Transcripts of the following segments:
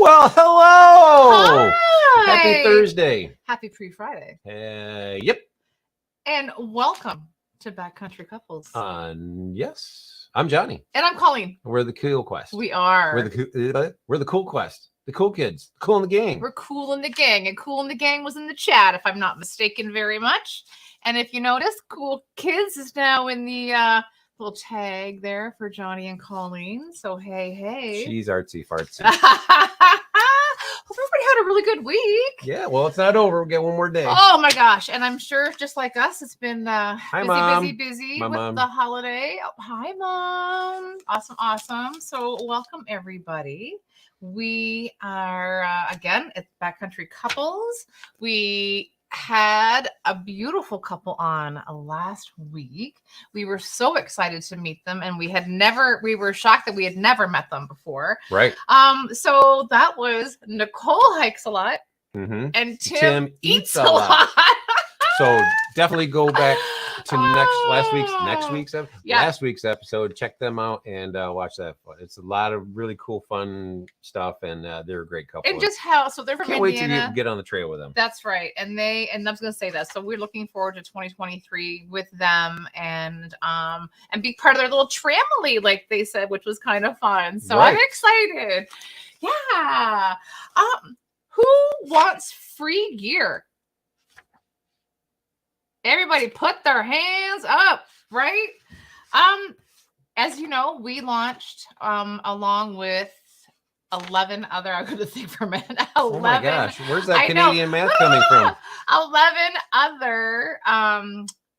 Well, hello. Hi. Happy Thursday. Happy pre-Friday. Yep. And welcome to Backcountry Couples. Yes. I'm Johnny. And I'm Colleen. We're the Cool Quest. We are. We're the Cool Quest. The cool kids. The cool in the gang. We're cool in the gang. And cool in the gang was in the chat, if I'm not mistaken very much. And if you notice, Cool Kids is now in the little tag there for Johnny and Colleen. So hey. She's artsy fartsy. Hope everybody had a really good week. Yeah, well, it's not over. We'll get one more day. Oh my gosh. And I'm sure just like us, it's been busy My with mom. the holiday. Oh, hi, Mom. Awesome. So welcome, everybody. We are, again, it's Backcountry Couples. We had a beautiful couple on last week. We were so excited to meet them, and we were shocked that we had never met them before. Right. So that was Nicole Hikes a Lot, and Tim Eats a Lot. So definitely go back to last week's episode. Check them out and watch that. It's a lot of really cool, fun stuff, and they're a great couple. And just so they're from Can't Indiana. wait to get on the trail with them. That's right, and I was going to say that. So we're looking forward to 2023 with them, and be part of their little tramily, like they said, which was kind of fun. So right. I'm excited. Yeah. Who wants free gear? Everybody put their hands up, right? As you know, we launched along with 11 other, I'm going to think for a minute. 11, oh my gosh, where's that Canadian math coming from? 11 other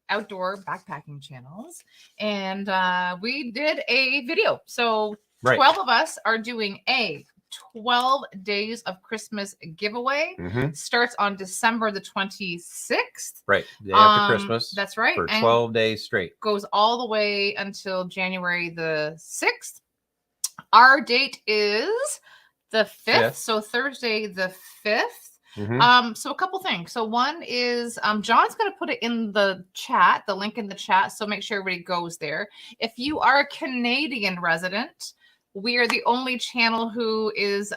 outdoor backpacking channels. And we did a video. So 12 of us are doing a 12 Days of Christmas giveaway. Starts on December the 26th. Right. Day after Christmas. That's right. For 12 days straight. Goes all the way until January the 6th. Our date is the 5th. So Thursday the 5th. So a couple things. So one is John's going to put it in the chat, the link in the chat. So make sure everybody goes there. If you are a Canadian resident, we are the only channel who is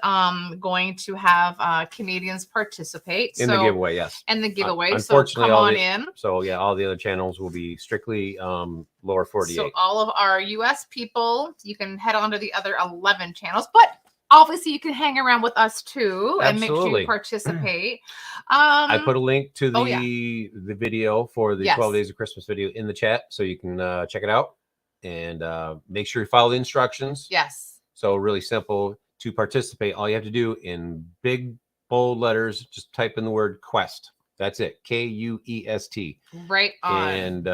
going to have Canadians participate in the giveaway. Yes, and the giveaway. Unfortunately, so come on in. So yeah, all the other channels will be strictly lower 48. So all of our U.S. people, you can head on to the other 11 channels, but obviously you can hang around with us too. Absolutely. And make sure you participate. I put a link to the video for the 12 Days of Christmas video in the chat, so you can check it out. And make sure you follow the instructions. Yes. So really simple to participate. All you have to do in big, bold letters, just type in the word quest. That's it. K-U-E-S-T. Right on. And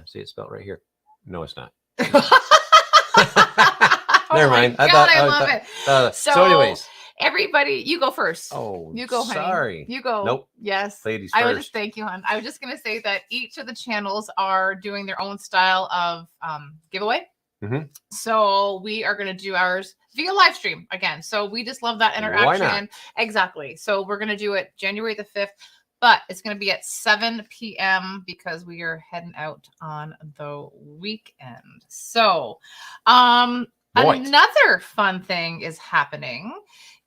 see it spelled right here. No, it's not. Never mind. I love it. So anyways. Everybody, you go first. Oh, you go, honey. Sorry. You go. Nope. Yes. Ladies first. I was just thank you, hon. I was just gonna say that each of the channels are doing their own style of giveaway. So we are gonna do ours via live stream again. So we just love that interaction. Why not? Exactly. So we're gonna do it January the 5th, but it's gonna be at 7 p.m. because we are heading out on the weekend. So another fun thing is hikeing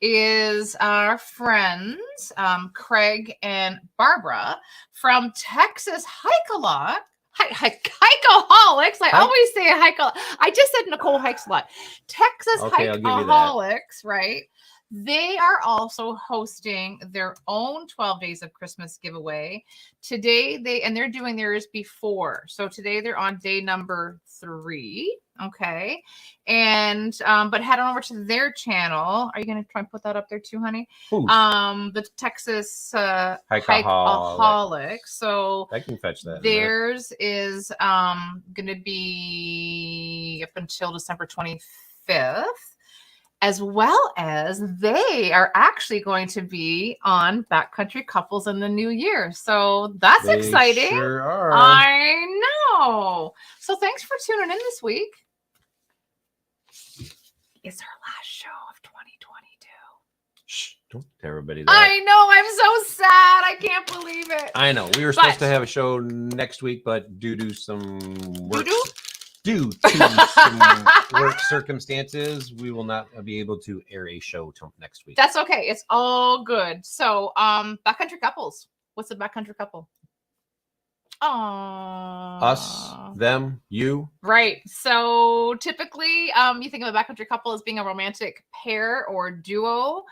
is our friends Craig and Barbara from Texas Hike-a-Lot. Hikeaholics. I always say I just said Nicole Hikes a Lot. Texas Hikeaholics, right? They are also hosting their own 12 Days of Christmas giveaway. Today they're doing theirs before. So today they're on day number 3. Okay. And but head on over to their channel. Are you gonna try and put that up there too, honey? The Texas Hikeaholics. So I can fetch that. Theirs is gonna be up until December 25th. As well as they are actually going to be on Backcountry Couples in the new year. So that's exciting. Sure are. I know. So thanks for tuning in this week. It's our last show of 2022. Shh, don't tell everybody that. I know. I'm so sad. I can't believe it. I know. We were supposed to have a show next week, but due to some work due to some work circumstances, we will not be able to air a show till next week. That's okay. It's all good. So, backcountry couples. What's a backcountry couple? Aww. Us, them, you. Right. So typically, you think of a backcountry couple as being a romantic pair or duo.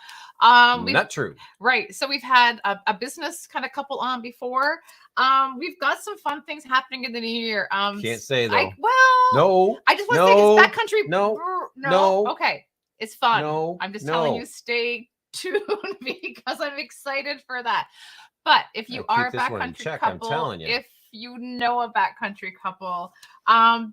Not true. Right. So we've had a business kind of couple on before. We've got some fun things happening in the new year. Can't say though. No. I just want to say it's backcountry. No. Okay. It's fun. No. I'm just telling you, stay tuned because I'm excited for that. But if you are a backcountry couple, I'm telling you. if you know a backcountry couple,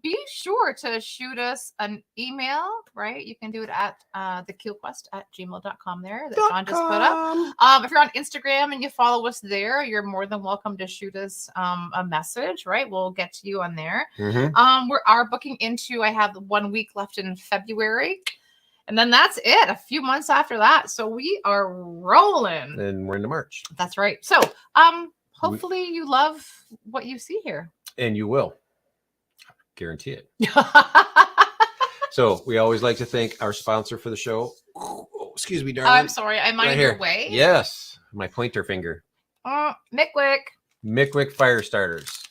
be sure to shoot us an email, right? You can do it at thekeelquest@gmail.com there that John just put up. If you're on Instagram and you follow us there, you're more than welcome to shoot us a message, right? We'll get to you on there. Mm-hmm. We are booking into, I have 1 week left in February. And then that's it, a few months after that. So we are rolling. And we're into March. That's right. So hopefully you love what you see here. And you will. Guarantee it. So we always like to thank our sponsor for the show. Oh, excuse me, darling. I'm sorry. I'm on your way. Yes. My pointer finger. Mickwick Fire Starters.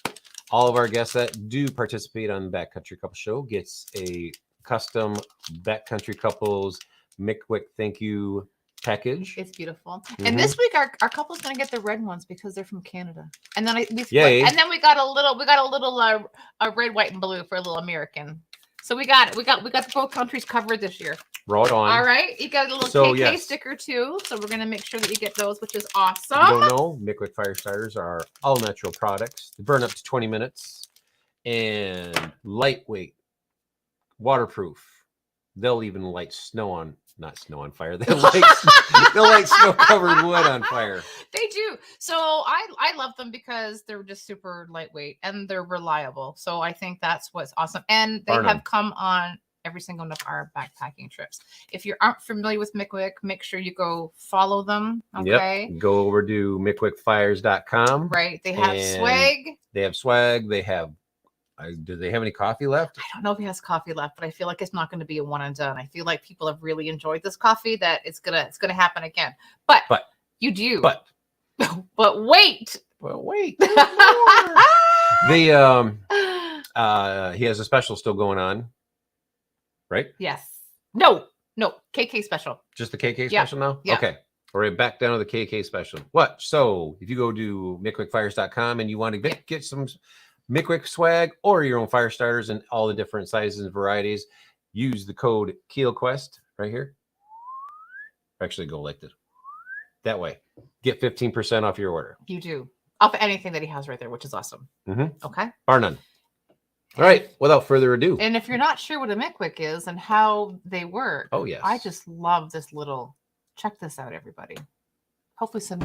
All of our guests that do participate on the Backcountry Couple Show gets a custom Backcountry Couples Mickwick thank you package. It's beautiful. And this week our couple's gonna get the red ones because they're from Canada. And then we got a little red, white, and blue for a little American. So we got both countries covered this year. Right on. All right. You got a little KK sticker too. So we're gonna make sure that you get those, which is awesome. If you don't know, Mickwick Fire Starters are all natural products. They burn up to 20 minutes and lightweight. Waterproof. They'll even light not snow on fire. They'll light snow covered wood on fire. They do. So I love them because they're just super lightweight and they're reliable. So I think that's what's awesome. And they have come on every single one of our backpacking trips. If you aren't familiar with Mickwick, make sure you go follow them. Okay. Yep. Go over to mickwickfires.com. Right. They have swag. They have do they have any coffee left? I don't know if he has coffee left, but I feel like it's not going to be a one and done. I feel like people have really enjoyed this coffee, that it's gonna happen again. But you do. But wait. Well, wait. He has a special still going on, right? Yes. No. KK special. Just the KK special now? Yeah. Okay. We're back down to the KK special. What? So if you go to mickwickfires.com and you want to get some Mickwick swag or your own fire starters in all the different sizes and varieties, use the code KeelQuest right here. Actually, go like this. That way, get 15% off your order. You do. Off anything that he has right there, which is awesome. Okay. Bar none. All right. Without further ado. And if you're not sure what a Mickwick is and how they work, oh yes, I just love this little. Check this out, everybody. Hopefully some.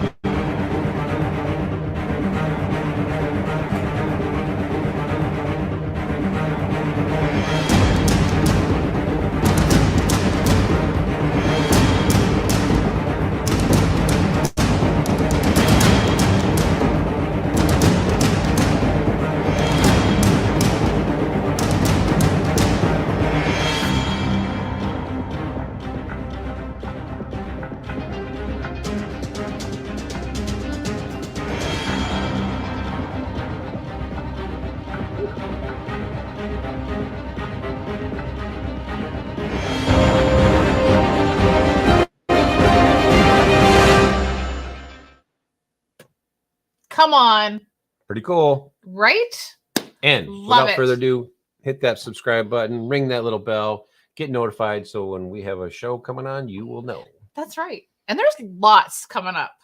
Come on. Pretty cool. Right? And without further ado, hit that subscribe button, ring that little bell, get notified so when we have a show coming on, you will know. That's right. And there's lots coming up.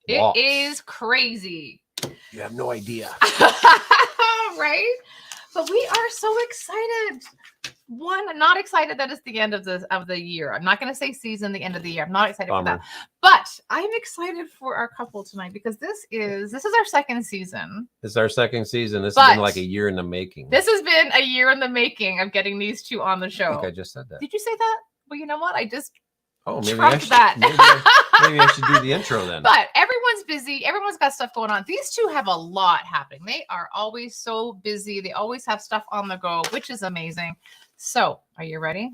It is crazy. You have no idea. Right? But we are so excited. One, I'm not excited that it's the end of the year. I'm not going to say season, the end of the year. I'm not excited for that. But I'm excited for our couple tonight because this is our second season. This is our second season. This has been like a year in the making. This has been a year in the making of getting these two on the show. I think I just said that. Did you say that? Well, you know what? Oh, maybe Trump that. maybe I should do the intro then. But everyone's busy. Everyone's got stuff going on. These two have a lot happening. They are always so busy. They always have stuff on the go, which is amazing. So, are you ready?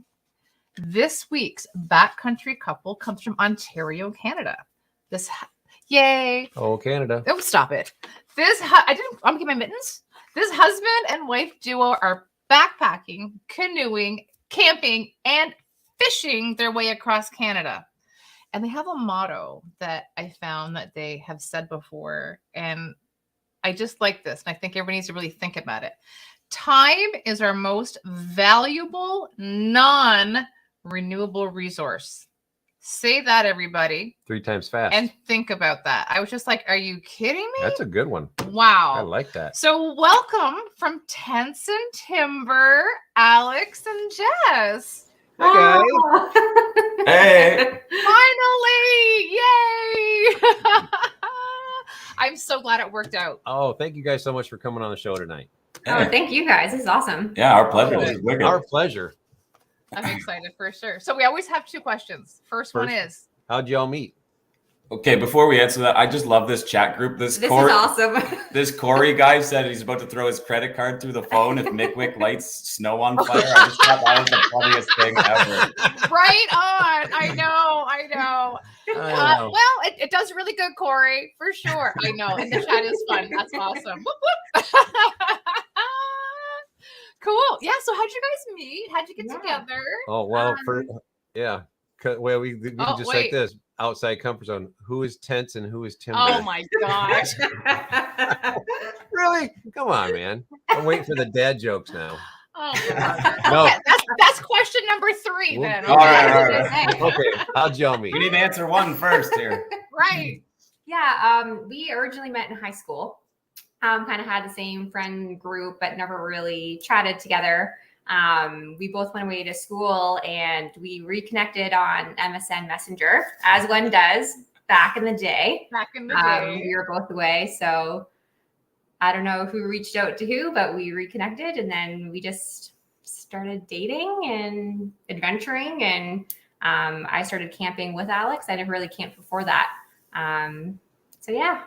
This week's backcountry couple comes from Ontario, Canada. Yay! Oh, Canada! Oh, stop it! I'm getting my mittens. This husband and wife duo are backpacking, canoeing, camping, and fishing their way across Canada. And they have a motto that I found that they have said before. And I just like this. And I think everybody needs to really think about it. Time is our most valuable, non-renewable resource. Say that, everybody. 3 times fast. And think about that. I was just like, are you kidding me? That's a good one. Wow. I like that. So welcome from Tents and Timber, Alex and Jess. Hi, guys. Hey. Finally! Yay! I'm so glad it worked out. Oh, thank you guys so much for coming on the show tonight. Oh, thank you guys. This is awesome. Yeah, our pleasure. This is wicked. Our pleasure. I'm excited for sure. So we always have 2 questions. First one is, how'd y'all meet? Okay, before we answer that, I just love this chat group. This is awesome. This Corey guy said he's about to throw his credit card through the phone if Mickwick lights snow on fire. I just thought that was the funniest thing ever. right on. I know. Well, it does really good, Corey, for sure. I know. And the chat is fun. That's awesome. Whoop, whoop. Cool. Yeah. So how'd you guys meet? How'd you get together? Oh, well, well, we can just like this. Outside comfort zone. Who is Tents and who is Timber? Oh my gosh. Really? Come on, man. I'm waiting for the dad jokes now. Oh God. No. Okay, that's question number 3 then. All right. Okay. How'd y'all meet? We need to answer one first here. Right. Yeah. We originally met in high school. Kind of had the same friend group, but never really chatted together. We both went away to school and we reconnected on MSN Messenger, as one does back in the day. We were both away. So I don't know who reached out to who, but we reconnected and then we just started dating and adventuring. And I started camping with Alex. I never really camped before that. So yeah.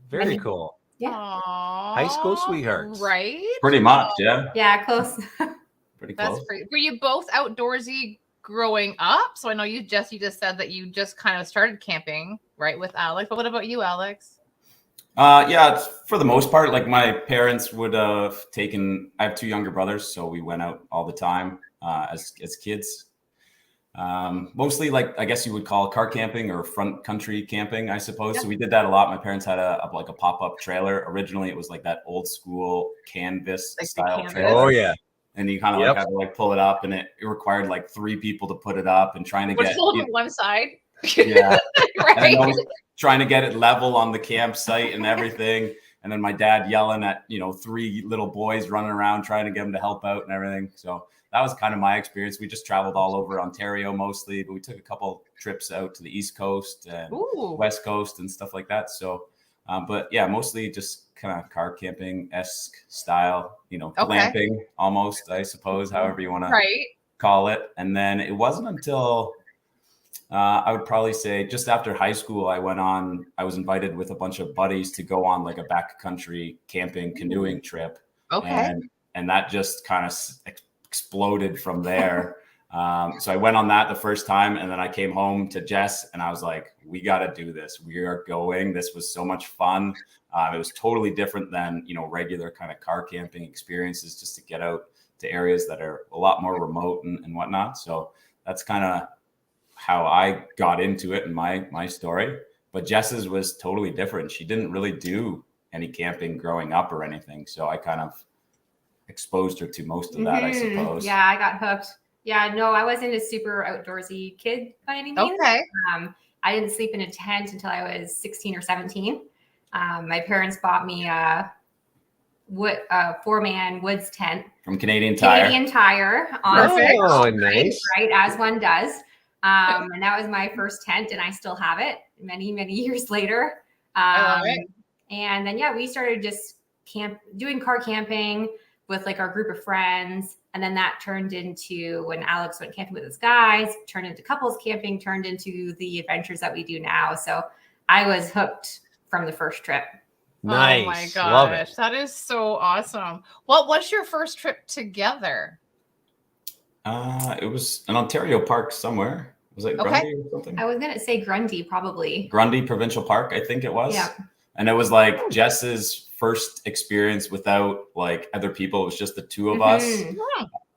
Very cool. Yeah. Aww, high school sweethearts. Right? Pretty much, yeah. Yeah, close. Pretty That's close. pretty. Were you both outdoorsy growing up? So I know you just said that you just kind of started camping, right, with Alex. But what about you, Alex? Yeah, for the most part, like my parents would have taken. I have 2 younger brothers, so we went out all the time as kids. Mostly like I guess you would call car camping or front country camping, I suppose. Yep. So we did that a lot. My parents had a pop-up trailer. Originally it was like that old school canvas Like the style canvas. trailer. Oh yeah. And you kind of like had to like pull it up, and it required like 3 people to put it up and trying to We're get still on one side. yeah, Right. and trying to get it level on the campsite and everything. And then my dad yelling at 3 little boys running around trying to get them to help out and everything. So that was kind of my experience. We just traveled all over Ontario mostly, but we took a couple trips out to the East Coast and West Coast and stuff like that. So, but yeah, mostly just kind of car camping-esque style, glamping almost, I suppose, however you want to call it. And then it wasn't until I would probably say just after high school, I was invited with a bunch of buddies to go on like a backcountry camping canoeing trip. Okay. And that just kind of exploded from there. So I went on that the first time, and then I came home to Jess and I was like, we got to do this. We are going. This was so much fun. It was totally different than, regular kind of car camping experiences, just to get out to areas that are a lot more remote and whatnot. So that's kind of how I got into it in my story. But Jess's was totally different. She didn't really do any camping growing up or anything. So I kind of exposed her to most of that, I suppose. Yeah, I got hooked. Yeah, no, I wasn't a super outdoorsy kid by any means. Okay. I didn't sleep in a tent until I was 16 or 17. My parents bought me a 4-man woods tent from Canadian Tire. On nice. Right, as one does. And that was my first tent, and I still have it many, many years later. And then, yeah, we started just doing car camping with like our group of friends. And then that turned into, when Alex went camping with his guys, turned into couples camping, turned into the adventures that we do now. So I was hooked from the first trip. Nice. Oh my Love gosh, it. that is so awesome. What was your first trip together? It was an Ontario park somewhere. Was it Grundy or something? I was going to say Grundy, probably. Grundy Provincial Park, I think it was. Yeah. And it was like Jess's first experience without like other people. It was just the two of us.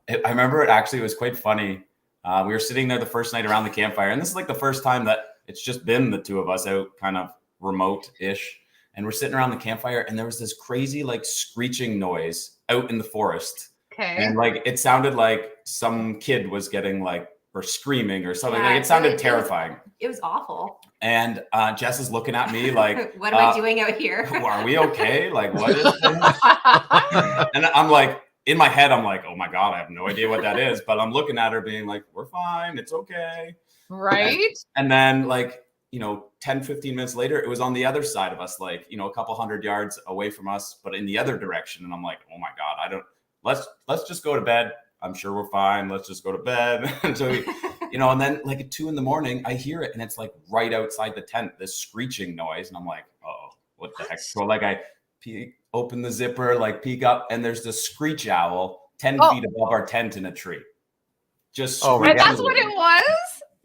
I remember it actually was quite funny. We were sitting there the first night around the campfire, and this is like the first time that it's just been the two of us out, kind of remote-ish. And we're sitting around the campfire, and there was this crazy like screeching noise out in the forest. Okay. And like it sounded like some kid was getting like or screaming or something. Yeah, like it sounded terrifying. It was awful. And Jess is looking at me like, what am I doing out here? Are we okay? Like, what is this? And I'm like, in my head, I'm like, oh my God, I have no idea what that is. But I'm looking at her being like, we're fine. It's okay. Right. And then like, 10, 15 minutes later, it was on the other side of us, like, a couple 100 yards away from us, but in the other direction. And I'm like, oh my God, let's just go to bed. I'm sure we're fine. Let's just go to bed. And so, and then like at 2 a.m, I hear it and it's like right outside the tent, this screeching noise. And I'm like, oh, what the heck? So like I open the zipper, like peek up, and there's this screech owl 10 feet above our tent in a tree. Just that's what it was?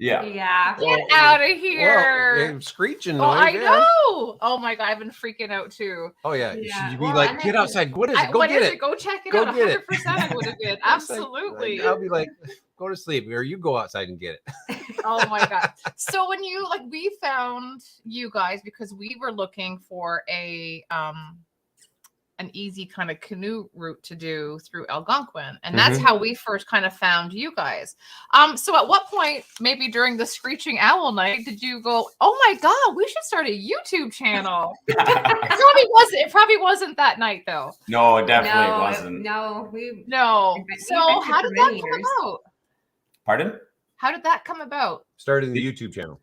Yeah. Get out of here. Well, screeching noise. I know. Oh my God, I've been freaking out too. Oh yeah. Should you be like, get outside? What is it? Go get it. Go check it Go out. get it. 100% I would have been. Absolutely. I'll be like, go to sleep, or you go outside and get it. Oh my God. So when we found you guys because we were looking for an easy kind of canoe route to do through Algonquin. And that's how we first kind of found you guys. So at what point, maybe during the Screeching Owl night, did you go, oh my God, we should start a YouTube channel? It probably wasn't that night though. No, it definitely wasn't. No. So how did that come about? Pardon? How did that come about? Starting the YouTube channel.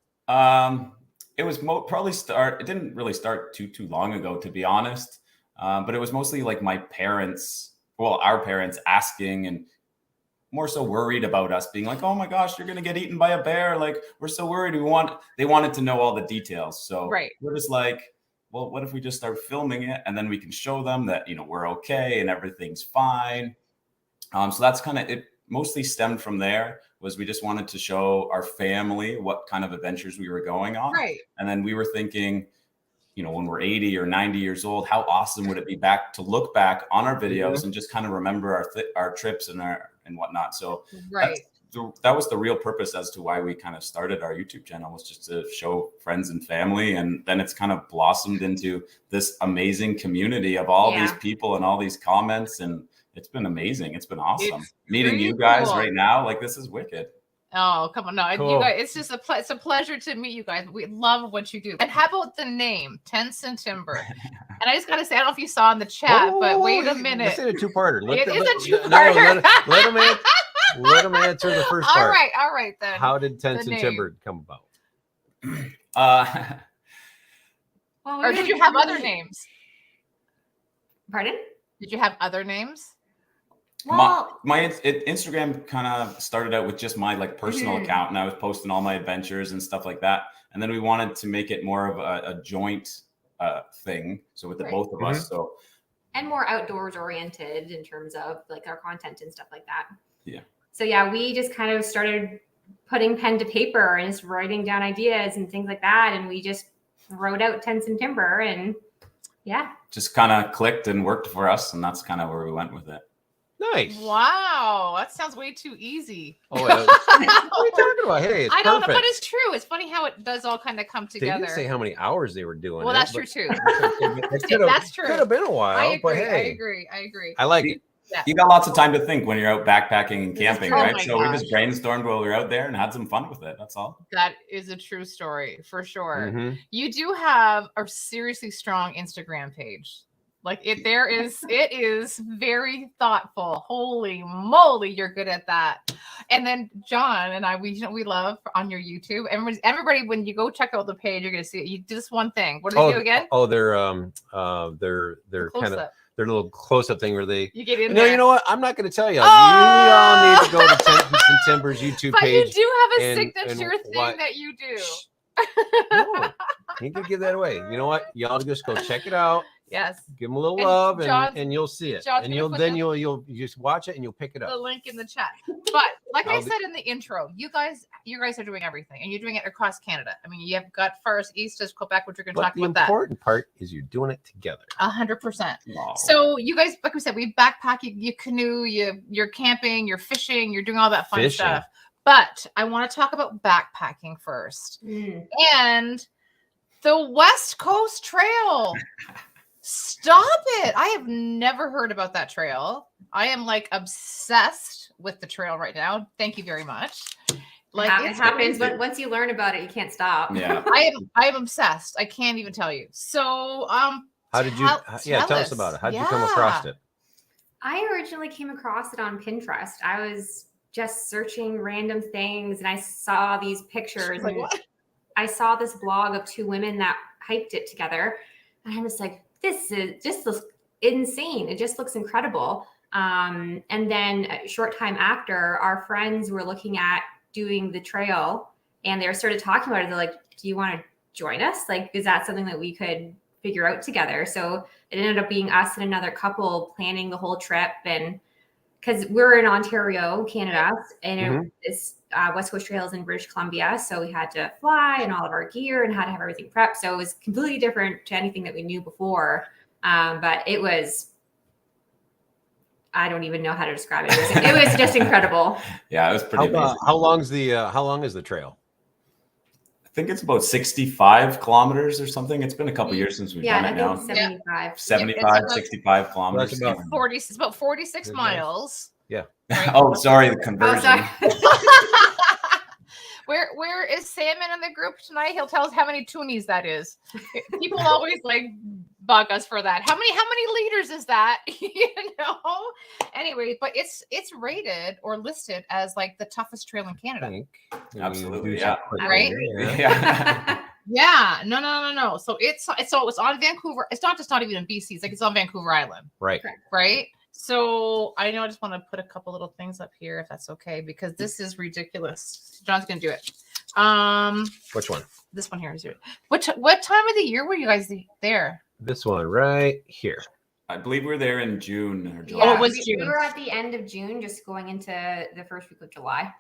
It was it didn't really start too long ago, to be honest. But it was mostly like our parents asking and more so worried about us being like, oh my gosh, you're going to get eaten by a bear. Like, we're so worried. They wanted to know all the details. So we're just like, well, what if we just start filming it and then we can show them that, we're okay and everything's fine. So that's kind of, it mostly stemmed from there. Was we just wanted to show our family what kind of adventures we were going on. Right. And then we were thinking, when we're 80 or 90 years old, how awesome would it be to look back on our videos and just kind of remember our trips and whatnot. So that was the real purpose as to why we kind of started our YouTube channel, was just to show friends and family. And then it's kind of blossomed into this amazing community of all these people and all these comments. And it's been amazing. It's been awesome. Meeting you guys right now. Like, this is wicked. Oh, come on. No, cool. You guys, it's just it's a pleasure to meet you guys. We love what you do. And how about the name, Tents and Timber? And I just got to say, I don't know if you saw in the chat, but wait a minute. It's a two-parter. It is a two-parter. Let them answer the first part. All right then. How did Tents and Timber come about? Or did you have other names? Pardon? Did you have other names? Well, my Instagram kind of started out with just my personal account, and I was posting all my adventures and stuff like that. And then we wanted to make it more of a joint thing, so with the both of us. So and more outdoors oriented in terms of our content and stuff like that. Yeah. So we just kind of started putting pen to paper and just writing down ideas and things like that, and we just wrote out Tents and Timber, and just kind of clicked and worked for us, and that's kind of where we went with it. Nice. Wow. That sounds way too easy. Oh, what are you talking about? Hey, it's I don't know, perfect. but it's true. It's funny how it does all kind of come together. They didn't say how many hours they were doing. Well, that's true too. That's true. Could have been a while. I agree. But hey, I agree. I like it. Yeah. You got lots of time to think when you're out backpacking and camping, Oh right? So we just brainstormed while we were out there and had some fun with it. That's all. That is a true story for sure. Mm-hmm. You do have a seriously strong Instagram page. It is very thoughtful. Holy moly, you're good at that. And then John and I, we love on your YouTube. Everybody, when you go check out the page, you're gonna see it. You do this one thing. What do they do again? Oh, they're kind of their little close-up thing where they. You get in No, there. you know what? I'm not going to tell you. Oh! You all need to go to Tempers and Timbers YouTube But page. you do have a and signature thing what- that you do. No, you can give that away. You know what? Y'all just go check it out. Yes. Give them a little And love, John's- and you'll see it. John's And gonna put you'll just watch it and you'll pick it The up. link in the chat. But like I I'll be- said in the intro, you guys are doing everything, and you're doing it across Canada. I mean, you have got far as east as Quebec, which we're going to But talk the about that. important part is you're doing it together. 100%. Wow. So you guys, like we said, we backpack, you canoe, you're camping, you're fishing, you're doing all that fun Fishing. stuff. But I want to talk about backpacking first. And the West Coast Trail. Stop it. I have never heard about that trail. I am like obsessed with the trail right now. Thank you very much. Like It it's happens, crazy. but once you learn about it, you can't stop. Yeah. I am obsessed. I can't even tell you. So How did you? Tell us about it. How did you come across it? I originally came across it on Pinterest. I was just searching random things and I saw these pictures. Like, and what? I saw this blog of two women that hiked it together. And I was like, this looks insane. It just looks incredible. And then a short time after, our friends were looking at doing the trail and they started talking about it. They're like, do you want to join us? Like, is that something that we could figure out together? So it ended up being us and another couple planning the whole trip. And because we're in Ontario, Canada, and it's West Coast Trails in British Columbia. So we had to fly and all of our gear and had to have everything prepped. So it was completely different to anything that we knew before. But it was, I don't even know how to describe it. It was just incredible. Yeah, it was pretty amazing. How long is the trail? I think it's about 65 kilometers or something. It's been a couple years since we've Yeah, done I it now. think 75. 75, It's 65 kilometers. That's about- 40. It's about 46 miles. Yeah. Right? Oh, sorry, the Oh, conversion. sorry. Where is Salmon in the group tonight? He'll tell us how many toonies that is. People always like bug us for that. How many liters is that? You know. Anyway, but it's rated or listed as like the toughest trail in Canada. Absolutely, yeah. Right? Yeah. Yeah. No. So it's on Vancouver. It's not even in BC. It's like it's on Vancouver Island. Right. Right. So I know I just want to put a couple little things up here if that's okay, because this is ridiculous. John's gonna do it. Which one? This one here is it. What time of the year were you guys there? This one right here. I believe we were there in June or July. Oh, it was we June. were at the end of June, just going into the first week of July.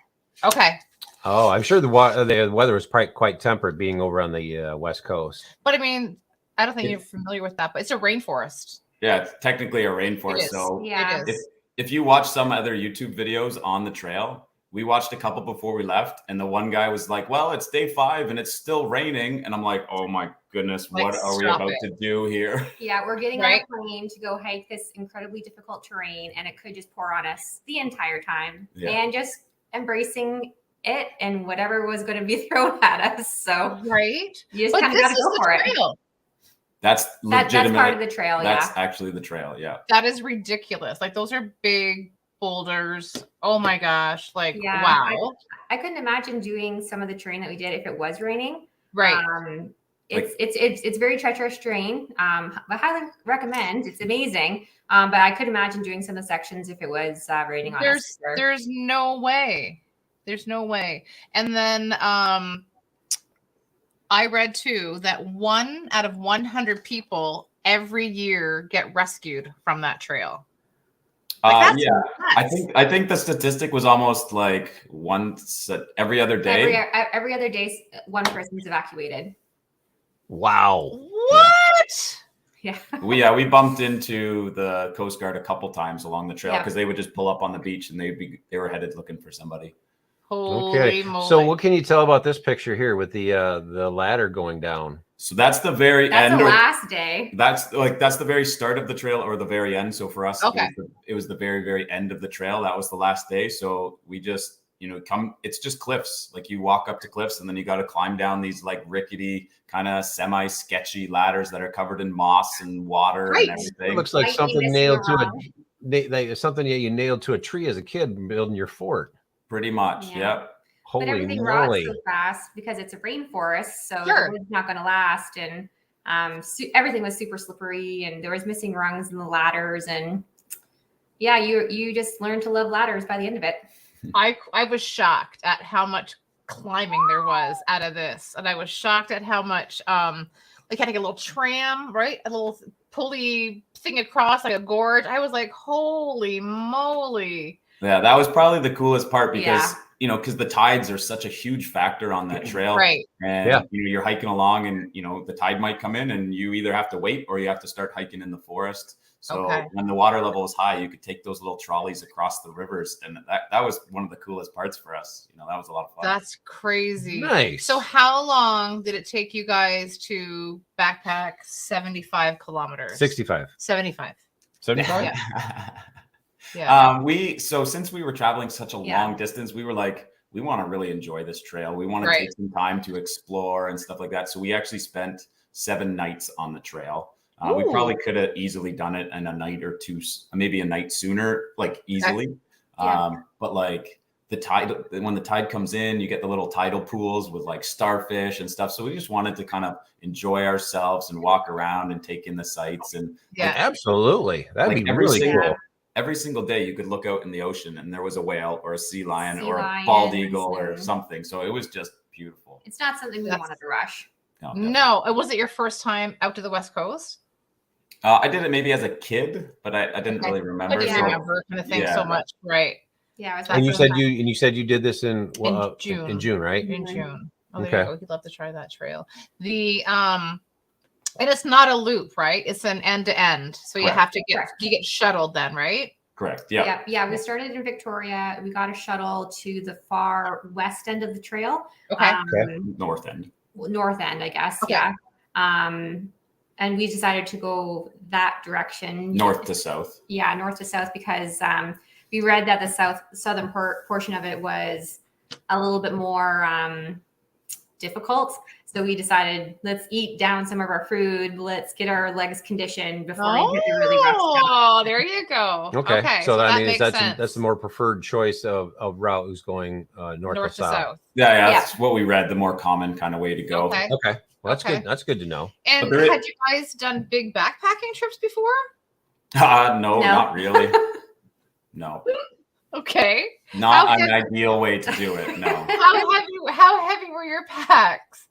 Okay. Oh, I'm sure the weather was quite temperate being over on the West Coast. But I mean, I don't think you're familiar with that, but it's a rainforest. Yeah, it's technically a It rainforest. is. So Yeah. It is. if you watch some other YouTube videos on the trail, we watched a couple before we left, and the one guy was like, well, it's day 5 and it's still raining. And I'm like, oh my goodness, Like, what are we stop about it. to do here? Yeah, we're getting Right. on a plane to go hike this incredibly difficult terrain, and it could just pour on us the entire time. Yeah. And just embracing it and whatever was going to be thrown at us. So Right. you just But kind of this got to is go the for it. trail. That's That's legitimate. part of the trail. That's Yeah. actually the trail. Yeah. That is ridiculous. Like those are big boulders. Oh my gosh. Like, Yeah, wow. I couldn't imagine doing some of the terrain that we did if it was raining. Right. It's very treacherous terrain. I highly recommend. It's amazing. But I could imagine doing some of the sections if it was raining on us. for sure. There's no way. There's no way. And then I read too that 1 out of 100 people every year get rescued from that trail. Like, that's Yeah. nuts. I think the statistic was almost like once every other day. Every other day, one person's evacuated. Wow. What? Yeah. We bumped into the Coast Guard a couple times along the trail Yeah. because they would just pull up on the beach and they were headed looking for somebody. Holy Okay. moly. So what can you tell about this picture here with the ladder going down? So that's the very That's end. the or- last day. That's the very start of the trail or the very end. So for us, Okay. it was the very, very end of the trail. That was the last day. So we just, it's just cliffs. Like you walk up to cliffs and then you got to climb down these like rickety kind of semi-sketchy ladders that are covered in moss and water Right. and everything. It looks like Lightning something missing nailed to around. something you nailed to a tree as a kid building your fort. Pretty much. Yeah. Yep. But Holy everything rots moly. so fast because it's a rainforest, so Sure. the wood's not going to last. And Everything was super slippery, and there was missing rungs in the ladders, and yeah, you just learn to love ladders by the end of it. I was shocked at how much climbing there was out of this, and I was shocked at how much like having a little tram, right, a little pulley thing across like a gorge. I was like, holy moly. Yeah, that was probably the coolest part because Yeah. you know, because the tides are such a huge factor on that trail, Right. and Yeah. you know, you're hiking along, and you know, the tide might come in, and you either have to wait or you have to start hiking in the forest. So Okay. when the water level is high, you could take those little trolleys across the rivers, and that was one of the coolest parts for us. You know, that was a lot of fun. That's crazy. Nice. So how long did it take you guys to backpack 75 kilometers? 65. 75. 75? Yeah. So since we were traveling such a Yeah. long distance, we were like, we want to really enjoy this trail. We want to Right. take some time to explore and stuff like that. So we actually spent 7 nights on the trail. We Ooh. probably could have easily done it in a night or two, maybe a night sooner, like easily. Yeah. But like when the tide comes in, you get the little tidal pools with like starfish and stuff. So we just wanted to kind of enjoy ourselves and walk around and take in the sights. And Yeah. Absolutely. That'd like be really cool. every single day you could look out in the ocean and there was a whale or a sea lion Sea or a bald lions eagle or and- something. So it was just beautiful. It's not something we wanted to rush. No, it wasn't your first time out to the West Coast? I did it maybe as a kid, but I didn't Okay. really I remember. didn't So remember kind of thing yeah. so much. Right. Yeah, it was And you awesome. said you did this in June. In June, right? In Mhm. June. Oh, there Okay. you go. We'd love to try that trail. And it's not a loop, right? It's an end to end. So you Correct. have to Correct. get shuttled then, right? Correct. Yeah. Yeah. We started in Victoria. We got a shuttle to the far west end of the trail. Okay. North end. North end, I guess. Okay. Yeah. And we decided to go that direction. North to south. Yeah, north to south, because we read that the southern portion of it was a little bit more difficult. So we decided, let's eat down some of our food. Let's get our legs conditioned before we hit the really rough stuff. Oh, there you go. Okay. So that I mean, makes sense. that's the more preferred choice of route who's going north to south. Yeah, that's what we read. The more common kind of way to go. Okay. Okay. Well, that's Okay. good. That's good to know. And But there had you guys done big backpacking trips before? No, not really. No, Okay. not How an heavy- ideal way to do it. No. How heavy were your packs?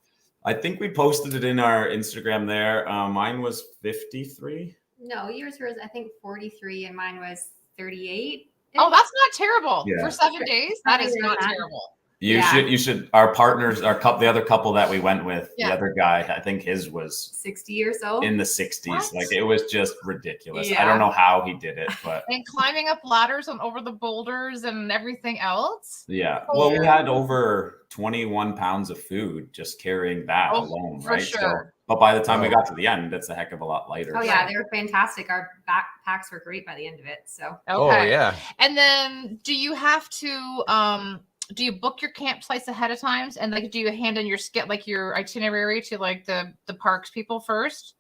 I think we posted it in our Instagram there. Mine was 53. No, yours was, I think, 43 and mine was 38. Oh, that's not terrible. Yeah. For 7 days? That is not Yeah. terrible. You should. Our partners, the other couple that we went with, Yeah. the other guy, I think his was 60 or so. in the 60s. What? Like it was just ridiculous. I Yeah. don't know how he did it, but And climbing up ladders and over the boulders and everything else? yeah. Oh, Well, we yeah. had over 21 pounds of food just carrying that Oh, alone, for right? sure. But by the time we got to the end, it's a heck of a lot lighter. Oh yeah, they were fantastic. Our backpacks were great by the end of it. So Okay. Oh yeah. And then do you have to do you book your campsites ahead of times, and like do you hand in your itinerary to like the parks people first?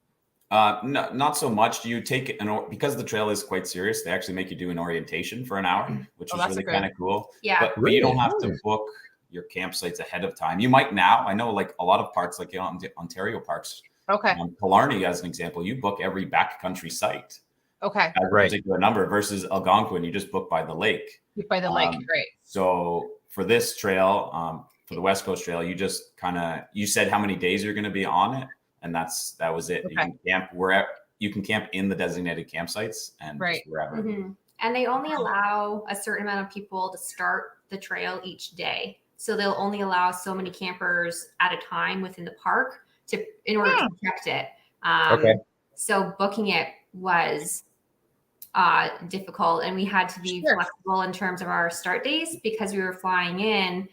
No, not so much. You take because the trail is quite serious. They actually make you do an orientation for an hour, which Oh, was that's really good. kind of cool. yeah, But you don't Really? have to book your campsites ahead of time. You might now. I know, like a lot of parks, like Ontario parks, Okay. Killarney as an example, you book every backcountry site Okay. at a Right. particular number. Versus Algonquin, you just book by the lake. By the lake. Um, Great. So for this trail, for the West Coast Trail, you just you said how many days you're going to be on it, and that was it. You Okay. can camp you can camp in the designated campsites and Right. just wherever. Mhm. And they only allow a certain amount of people to start the trail each day. So they'll only allow so many campers at a time within the park in order to protect it. Okay. So booking it was difficult, and we had to be Sure. flexible in terms of our start days because we were flying in.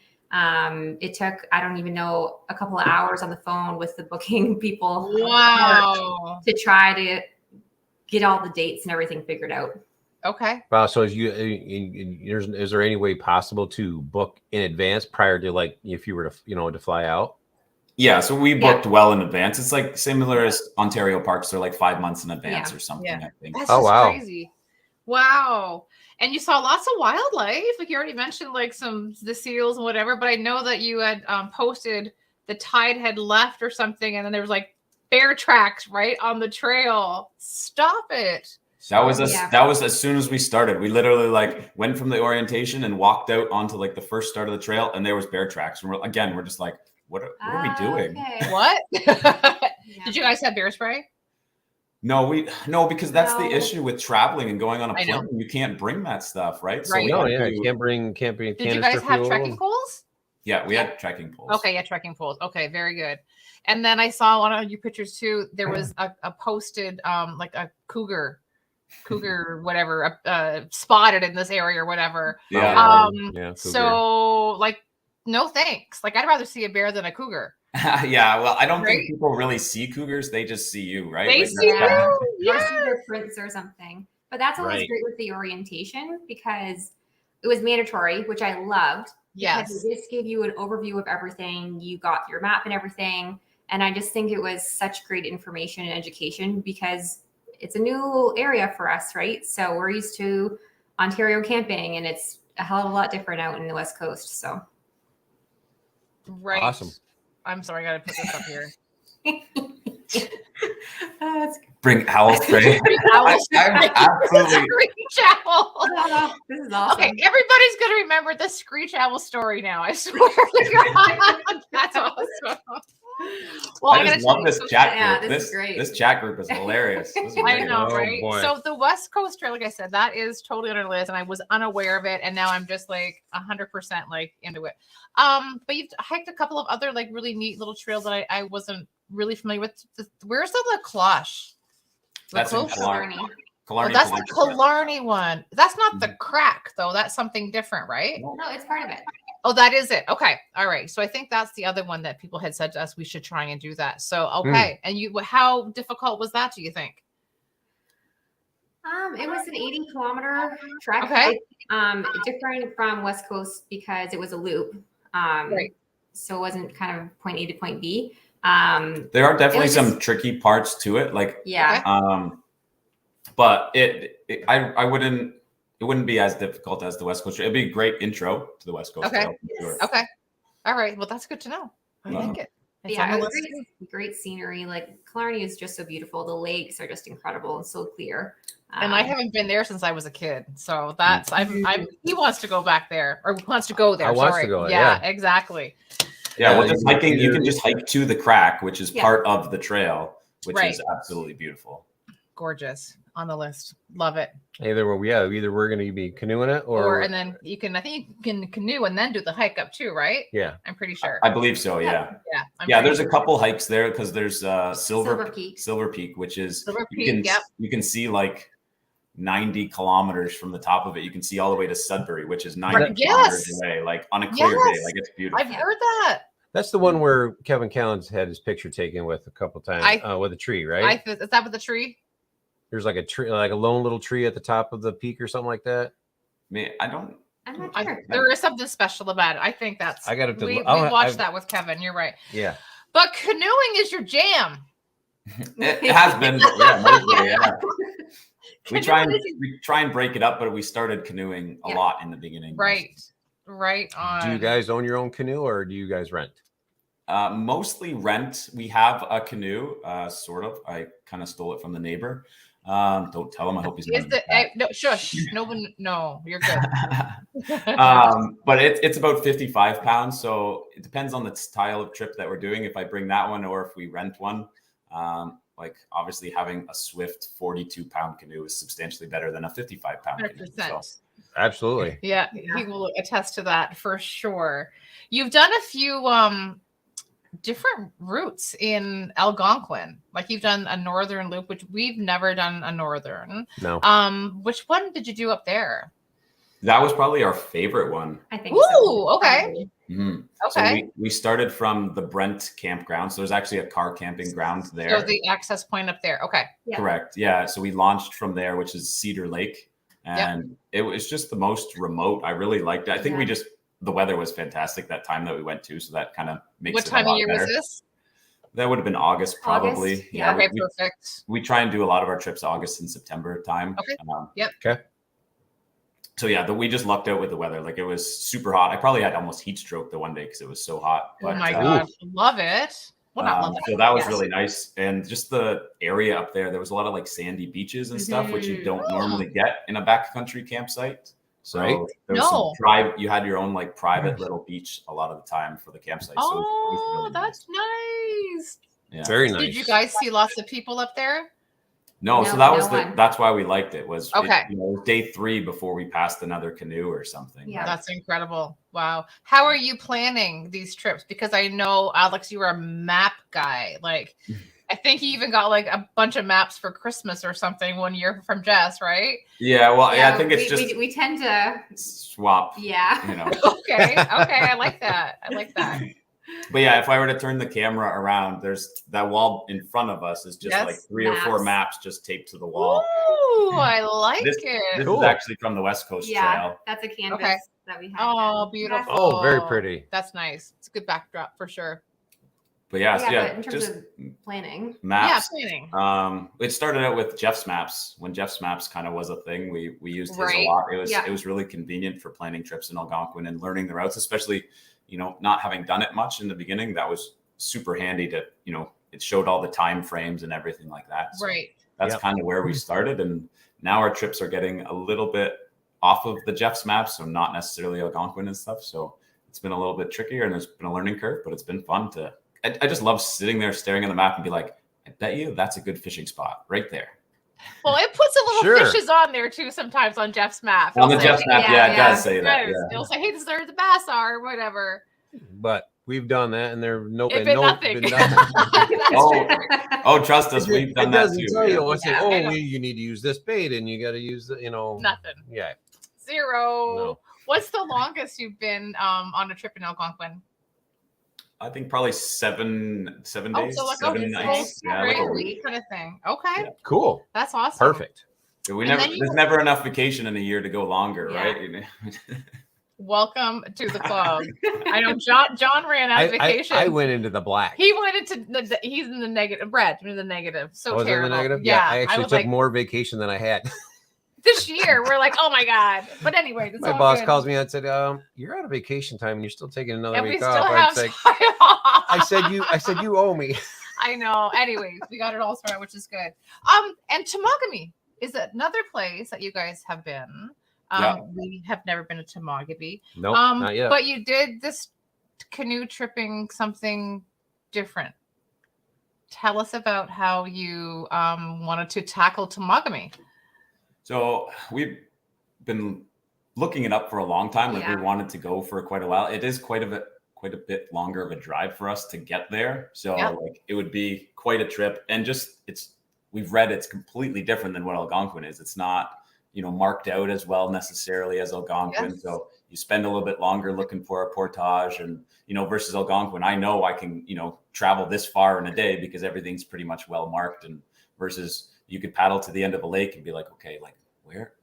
It took, I don't even know, a couple of hours on the phone with the booking people Wow. to try to get all the dates and everything figured out. Okay. Wow. So is there any way possible to book in advance prior to, like, if you were to fly out? Yeah, so we booked well in advance. It's like similar as Ontario parks. They're like 5 months in advance or something, Yeah. I think. That's Oh, just wow. crazy. Wow. And you saw lots of wildlife. Like you already mentioned, like the seals and whatever, but I know that you had posted the tide had left or something, and then there was like bear tracks right on the trail. Stop it. That was Yeah. that was as soon as we started. We literally like went from the orientation and walked out onto like the first start of the trail, and there was bear tracks. And we're just like, what are we doing? Okay. What? Yeah. Did you guys have bear spray? No, because that's the No. issue with traveling and going on a I know. plane. You can't bring that stuff, right? Right. we No, had yeah, to- you can't bring Did you canister guys have fuel. trekking poles? Yeah, we had trekking poles. Okay, yeah, trekking poles. Okay, very good. And then I saw one of your pictures too. There was a posted like a cougar whatever spotted in this area or whatever. Yeah. Yeah, cougar. So like no thanks. Like I'd rather see a bear than a cougar. Yeah, well, I don't Right? think people really see cougars. They just see you, right? They Like, see that's kinda- you. Or Yeah. see their prints or something. But that's always Right. great with the orientation because it was mandatory, which I loved. Because Yes. it just gave you an overview of everything. You got your map and everything. And I just think it was such great information and education because it's a new area for us, right? So we're used to Ontario camping and it's a hell of a lot different out in the West Coast. So Right. Awesome. I'm sorry, I gotta put this up here. that's Bring owl spray. I'm absolutely. Screech owl. this is awesome. Okay, everybody's gonna remember the screech owl story now. I swear to God. That's awesome. Well, I just love this chat Yeah, group. this is great. This chat group is hilarious. This is I great. know, Oh, right? boy. So the West Coast Trail, like I said, that is totally on our list, and I was unaware of it, and now I'm just like 100% like into it. But you've hiked a couple of other like really neat little trails that I wasn't really familiar with. Where's the La Cloche? That's in Cloche? Killarney. Oh, Killarney, that's the Killarney. Killarney one. That's not the crack though. That's something different, right? No, it's part of it. Oh, that is it. Okay. All right. So I think that's the other one that people had said to us we should try and do that. So okay. And how difficult was that, do you think? It was an 80-kilometer trek. Okay. Different from West Coast because it was a loop. Right. So it wasn't kind of point A to point B. There are definitely was some just- tricky parts to it, like Yeah. but I wouldn't. It wouldn't be as difficult as the West Coast Trail. It'd be a great intro to the West Coast Okay. Trail. For sure. Okay. All right. Well, that's good to know. I like it. It's Yeah, on it the was list. great scenery. Like Killarney is just so beautiful. The lakes are just incredible and so clear. And I haven't been there since I was a kid. So that's he wants to go back there or wants to go there. I wants Sorry. to go, Yeah, yeah. exactly. Yeah, well, Yeah, just you hiking. You can- can just hike to the crack, which is Yeah. part of the trail, which Right. is absolutely beautiful. Gorgeous. On the list. Love it. Either we're going to be canoeing it or And then I think you can canoe and then do the hike up too, right? yeah. I'm pretty sure. I believe so. Yeah. Yeah. I'm Yeah. pretty There's a sure. couple hikes there because there's Silver Peak. Silver Peak, which is Silver you Peak, can yep. you can see like 90 kilometers from the top of it. You can see all the way to Sudbury, which is 90 Right, kilometers yes. away, like on a clear day. Yes. Like it's beautiful. I've heard that. That's the one where Kevin Callens had his picture taken with a couple times with a tree, right? Is that with the tree? There's like a tree, like a lone little tree at the top of the peak or something like that. Man, I don't. I'm not sure. There is something special about it. I think that's. I gotta We oh, watched I've- that with Kevin. You're right. Yeah. But canoeing is your jam. It has been, yeah, mostly, yeah. We Canoeing is- we try and break it up, but we started canoeing a Yeah. lot in the beginning. Right. Right on. Do you guys own your own canoe or do you guys rent? Mostly rent. We have a canoe, sort of. I kind of stole it from the neighbor. Don't tell him. I hope he's Is not. no shush? No one. No, you're good. But it's about 55 pounds. So it depends on the style of trip that we're doing. If I bring that one or if we rent one, like obviously having a Swift 42-pound canoe is substantially better than a 55-pound canoe. 100%. So, Absolutely. Yeah, he will attest to that for sure. You've done a few different routes in Algonquin. Like you've done a northern loop, which we've never done a northern. No. Which one did you do up there? that was probably our favorite one. I think Ooh, so. okay. Mhm. Okay. So we started from the Brent campground. So there's actually a car camping ground there. So the access point up there. Okay. Yeah. Correct. Yeah. So we launched from there, which is Cedar Lake. And it was just the most remote. I really liked it. I think Yeah. the weather was fantastic that time that we went to. So that kind of makes What it time a lot of year better. was this? That would have been August, probably. August, yeah. Okay, we, perfect. we try and do a lot of our trips August and September time. Okay. Okay. So yeah, we just lucked out with the weather. Like it was super hot. I probably had almost heat stroke the one day because it was so hot. Oh But, my uh, god, love it. Well, not lovely. So that was Yes. really nice. And just the area up there was a lot of like sandy beaches and stuff, which you don't normally get in a backcountry campsite. So Right. there was some you had your own like private little beach a lot of the time for the campsite. So it was really that's nice. Yeah. Very nice. Did you guys see lots of people up there? No, so that was that's why we liked it. Was okay. It was day 3 before we passed another canoe or something. Yeah, right? That's incredible. Wow. How are you planning these trips? Because I know, Alex, you were a map guy. Like, I think you even got like a bunch of maps for Christmas or something one year from Jess, right? Yeah. Well, I think it's we tend to swap. Yeah. You know. Okay. I like that. But yeah, if I were to turn the camera around, there's that wall in front of us is just like 3 or 4 maps just taped to the wall. Ooh, I like this, it. This Cool. is actually from the West Coast Trail. That's a canvas that we have. Oh, beautiful. Oh, very pretty. That's nice. It's a good backdrop for sure. But but in terms of planning. Maps. Yeah, planning. It started out with Jeff's Maps. When Jeff's Maps kind of was a thing, we used his a lot. It was really convenient for planning trips in Algonquin and learning the routes, especially, you know, not having done it much in the beginning. That was super handy to, you know, it showed all the time frames and everything like that. So that's kind of where we started. And now our trips are getting a little bit off of the Jeff's Maps, so not necessarily Algonquin and stuff. So it's been a little bit trickier and there's been a learning curve, but it's been fun to. I just love sitting there staring at the map and be like, I bet you that's a good fishing spot right there. Well, it puts a little fishes on there too sometimes on Jeff's map. On the Jeff's map, it does say that. Yeah. It'll say, hey, this is where the bass are, or whatever. But we've done that, and there nothing. Trust us, we've done that too. It doesn't tell you, you need to use this bait, and you got to use the, nothing. Yeah. 0. No. What's the longest you've been on a trip in Algonquin? I think probably 7 days, so like 7 nights. Like a week kind of thing. Okay. Yeah. Cool. That's awesome. Perfect. There's never enough vacation in a year to go longer, right? Welcome to the club. I know John ran out of vacation. I went into the black. He went into he's in the negative. Brad in the negative. So was terrible. In the negative? Yeah, I actually took more vacation than I had. This year, we're like, oh my god. But anyway, my boss calls me and said, "You're out of vacation time, and you're still taking another week off." I said, "You owe me." I know. Anyways, we got it all started, which is good. And Temagami is another place that you guys have been. We have never been to Temagami. No, not yet. But you did this canoe tripping something different. Tell us about how you wanted to tackle Temagami. So we've been looking it up for a long time. Like we wanted to go for quite a while. It is quite a bit longer of a drive for us to get there. So like it would be quite a trip. And we've read it's completely different than what Algonquin is. It's not, marked out as well necessarily as Algonquin. Yes. So you spend a little bit longer looking for a portage and, versus Algonquin. I know I can, travel this far in a day because everything's pretty much well marked, and versus you could paddle to the end of a lake and be like, okay, like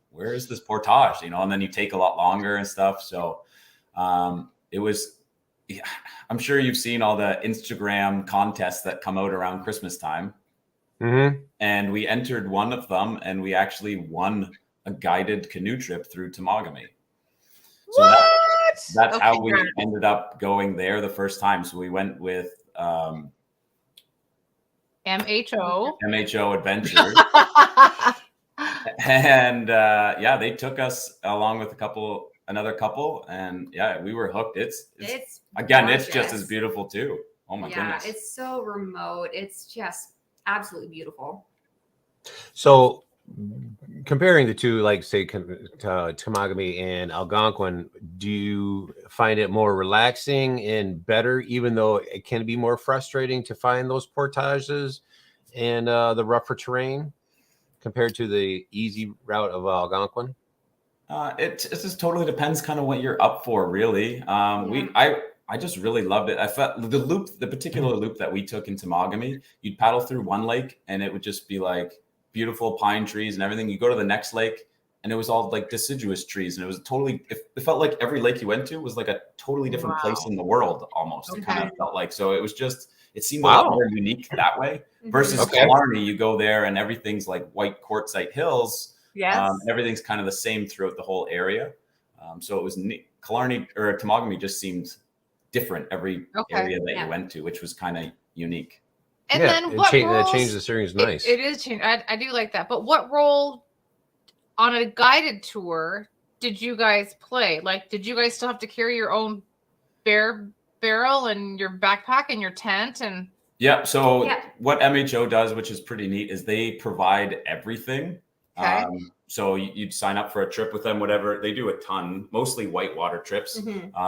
where is this portage? And then you take a lot longer and stuff. So it was, I'm sure you've seen all the Instagram contests that come out around Christmas time. Mm-hmm. And we entered one of them and we actually won a guided canoe trip through Temagami. So that's how we ended up going there the first time. So we went with MHO Adventures. And they took us along with another couple, and we were hooked. It's just as beautiful too. Oh my goodness. It's so remote. It's just absolutely beautiful. So comparing the two, like say Temagami and Algonquin, do you find it more relaxing and better, even though it can be more frustrating to find those portages and the rougher terrain compared to the easy route of Algonquin? It just totally depends kind of what you're up for, really. I just really loved it. I felt the particular loop that we took in Temagami, you'd paddle through one lake and it would just be like beautiful pine trees and everything. You go to the next lake and it was all like deciduous trees, and it was it felt like every lake you went to was like a totally different place in the world almost. It kind of felt like, so it seemed a lot more unique that way versus Killarney. You go there and everything's like white quartzite hills. Yes. Everything's kind of the same throughout the whole area. So it was Killarney or Temagami just seemed different every area that you went to, which was kind of unique. And then what that roles? changed the series. Nice. It is changed. I do like that. But what role on a guided tour did you guys play? Like, did you guys still have to carry your own barrel and your backpack and your tent and? Yeah. So what MHO does, which is pretty neat, is they provide everything. Okay. So you'd sign up for a trip with them, whatever. They do a ton, mostly whitewater trips.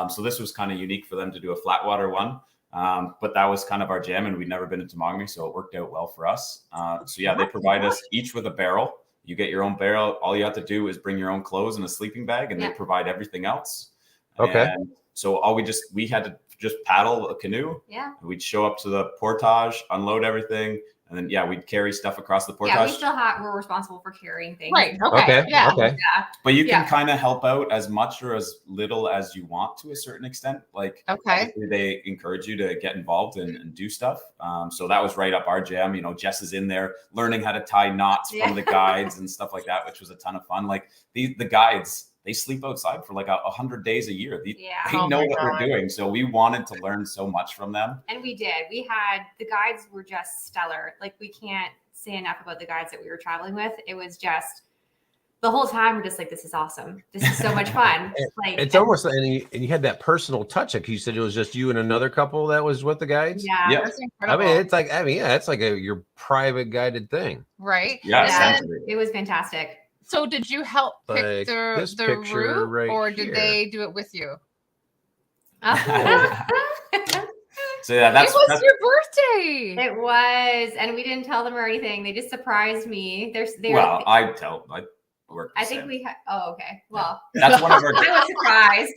So this was kind of unique for them to do a flat water one. But that was kind of our jam, and we'd never been to Temagami, so it worked out well for us. So yeah, they provide us each with a barrel. You get your own barrel. All you have to do is bring your own clothes and a sleeping bag, and they provide everything else. Okay. And so we had to just paddle a canoe. Yeah. We'd show up to the portage, unload everything, and then we'd carry stuff across the portage. Yeah, we still we're responsible for carrying things. Right. Okay. Yeah. Okay. Yeah. But you can kind of help out as much or as little as you want to a certain extent. Like, obviously they encourage you to get involved and do stuff. So that was right up our jam. You know, Jess is in there learning how to tie knots from the guides and stuff like that, which was a ton of fun. Like the guides, they sleep outside for like 100 days a year. They know what we're doing. So we wanted to learn so much from them. And we did. The guides were just stellar. Like, we can't say enough about the guides that we were traveling with. It was just the whole time we're just like, this is awesome. This is so much fun. It's almost, and you had that personal touch. Like you said, it was just you and another couple that was with the guides. Yeah. That's incredible. it's like, it's like your private guided thing. Right. Yeah. It was fantastic. So did you help pick the route, or did they do it with you? So yeah, it was your birthday. It was, and we didn't tell them or anything. They just surprised me. I think we had. Oh, okay. Well, that's one of our. I was surprised.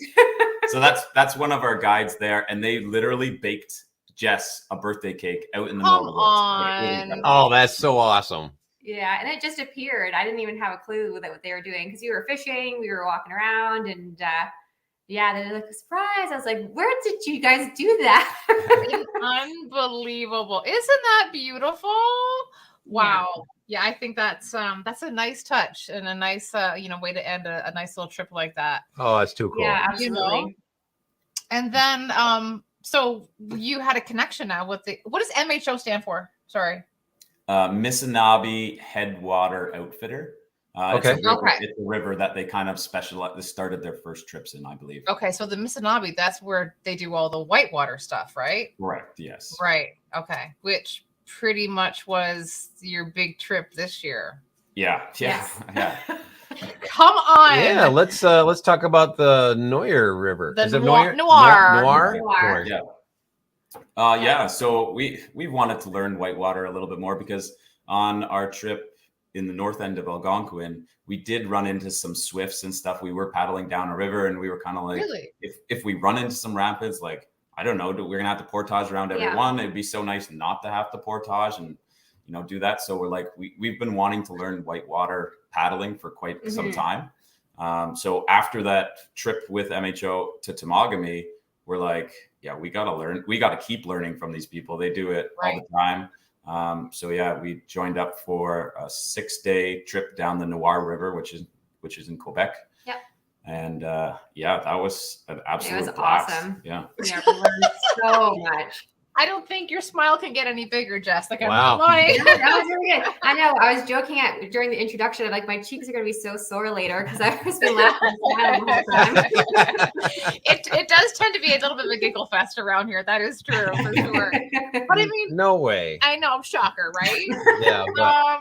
So that's one of our guides there, and they literally baked Jess a birthday cake out in the middle of the woods. Oh, that's so awesome. Yeah, and it just appeared. I didn't even have a clue what they were doing because we were fishing, we were walking around, and they're like, surprise. I was like, where did you guys do that? Unbelievable. Isn't that beautiful? Wow. Yeah, I think that's a nice touch and a nice way to end a nice little trip like that. Oh, that's too cool. Yeah, absolutely. And then so you had a connection now with what does MHO stand for? Sorry. Missinaba Headwater Outfitter. Okay. It's a river that they kind of they started their first trips in, I believe. Okay, so the Missinaba, that's where they do all the whitewater stuff, right? Correct. Yes. Right. Okay. Which pretty much was your big trip this year. Yeah. Come on. Yeah, let's talk about the Noir River. The Is it Noir? Noir. Yeah. So we wanted to learn whitewater a little bit more because on our trip in the north end of Algonquin, we did run into some swifts and stuff. We were paddling down a river, and we were kind of like, if we run into some rapids, like, I don't know, we're gonna have to portage around everyone. It'd be so nice not to have to portage and do that. So we're like, we've been wanting to learn whitewater paddling for quite some time. So after that trip with MHO to Temagami, we're like, we got to learn. We got to keep learning from these people. They do it all the time. We joined up for a 6-day trip down the Noir River, which is in Quebec. Yep. And that was an absolute blast. Awesome. Yeah. We learned so much. I don't think your smile can get any bigger, Jess. Like, wow. That was really good. I know. I was joking during the introduction. Like, my cheeks are going to be so sore later because I've just been laughing and smiling the whole time. It does tend to be a little bit of a giggle fest around here. That is true for sure. But I mean, no way. I know, shocker, right? Yeah. But,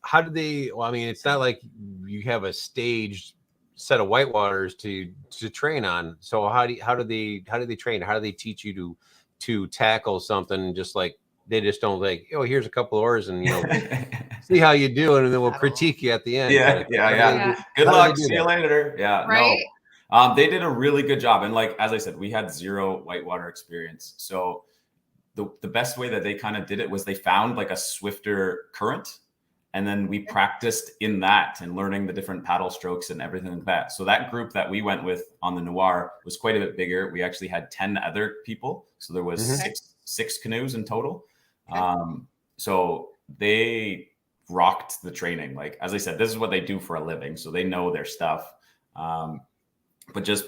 how do they? Well, I mean, it's not like you have a staged set of whitewaters to train on. So how do they train? How do they teach you to tackle something? Just like they just don't like, here's a couple of oars and see how you do it, and then we'll critique you at the end. Yeah. Good luck. See you later. Yeah. Right. No. They did a really good job, and like as I said, we had zero whitewater experience. So the best way that they kind of did it was they found like a swifter current. And then we practiced in that and learning the different paddle strokes and everything like that. So that group that we went with on the Noir was quite a bit bigger. We actually had 10 other people. So there was six canoes in total. So they rocked the training. Like, as I said, this is what they do for a living. So they know their stuff. But just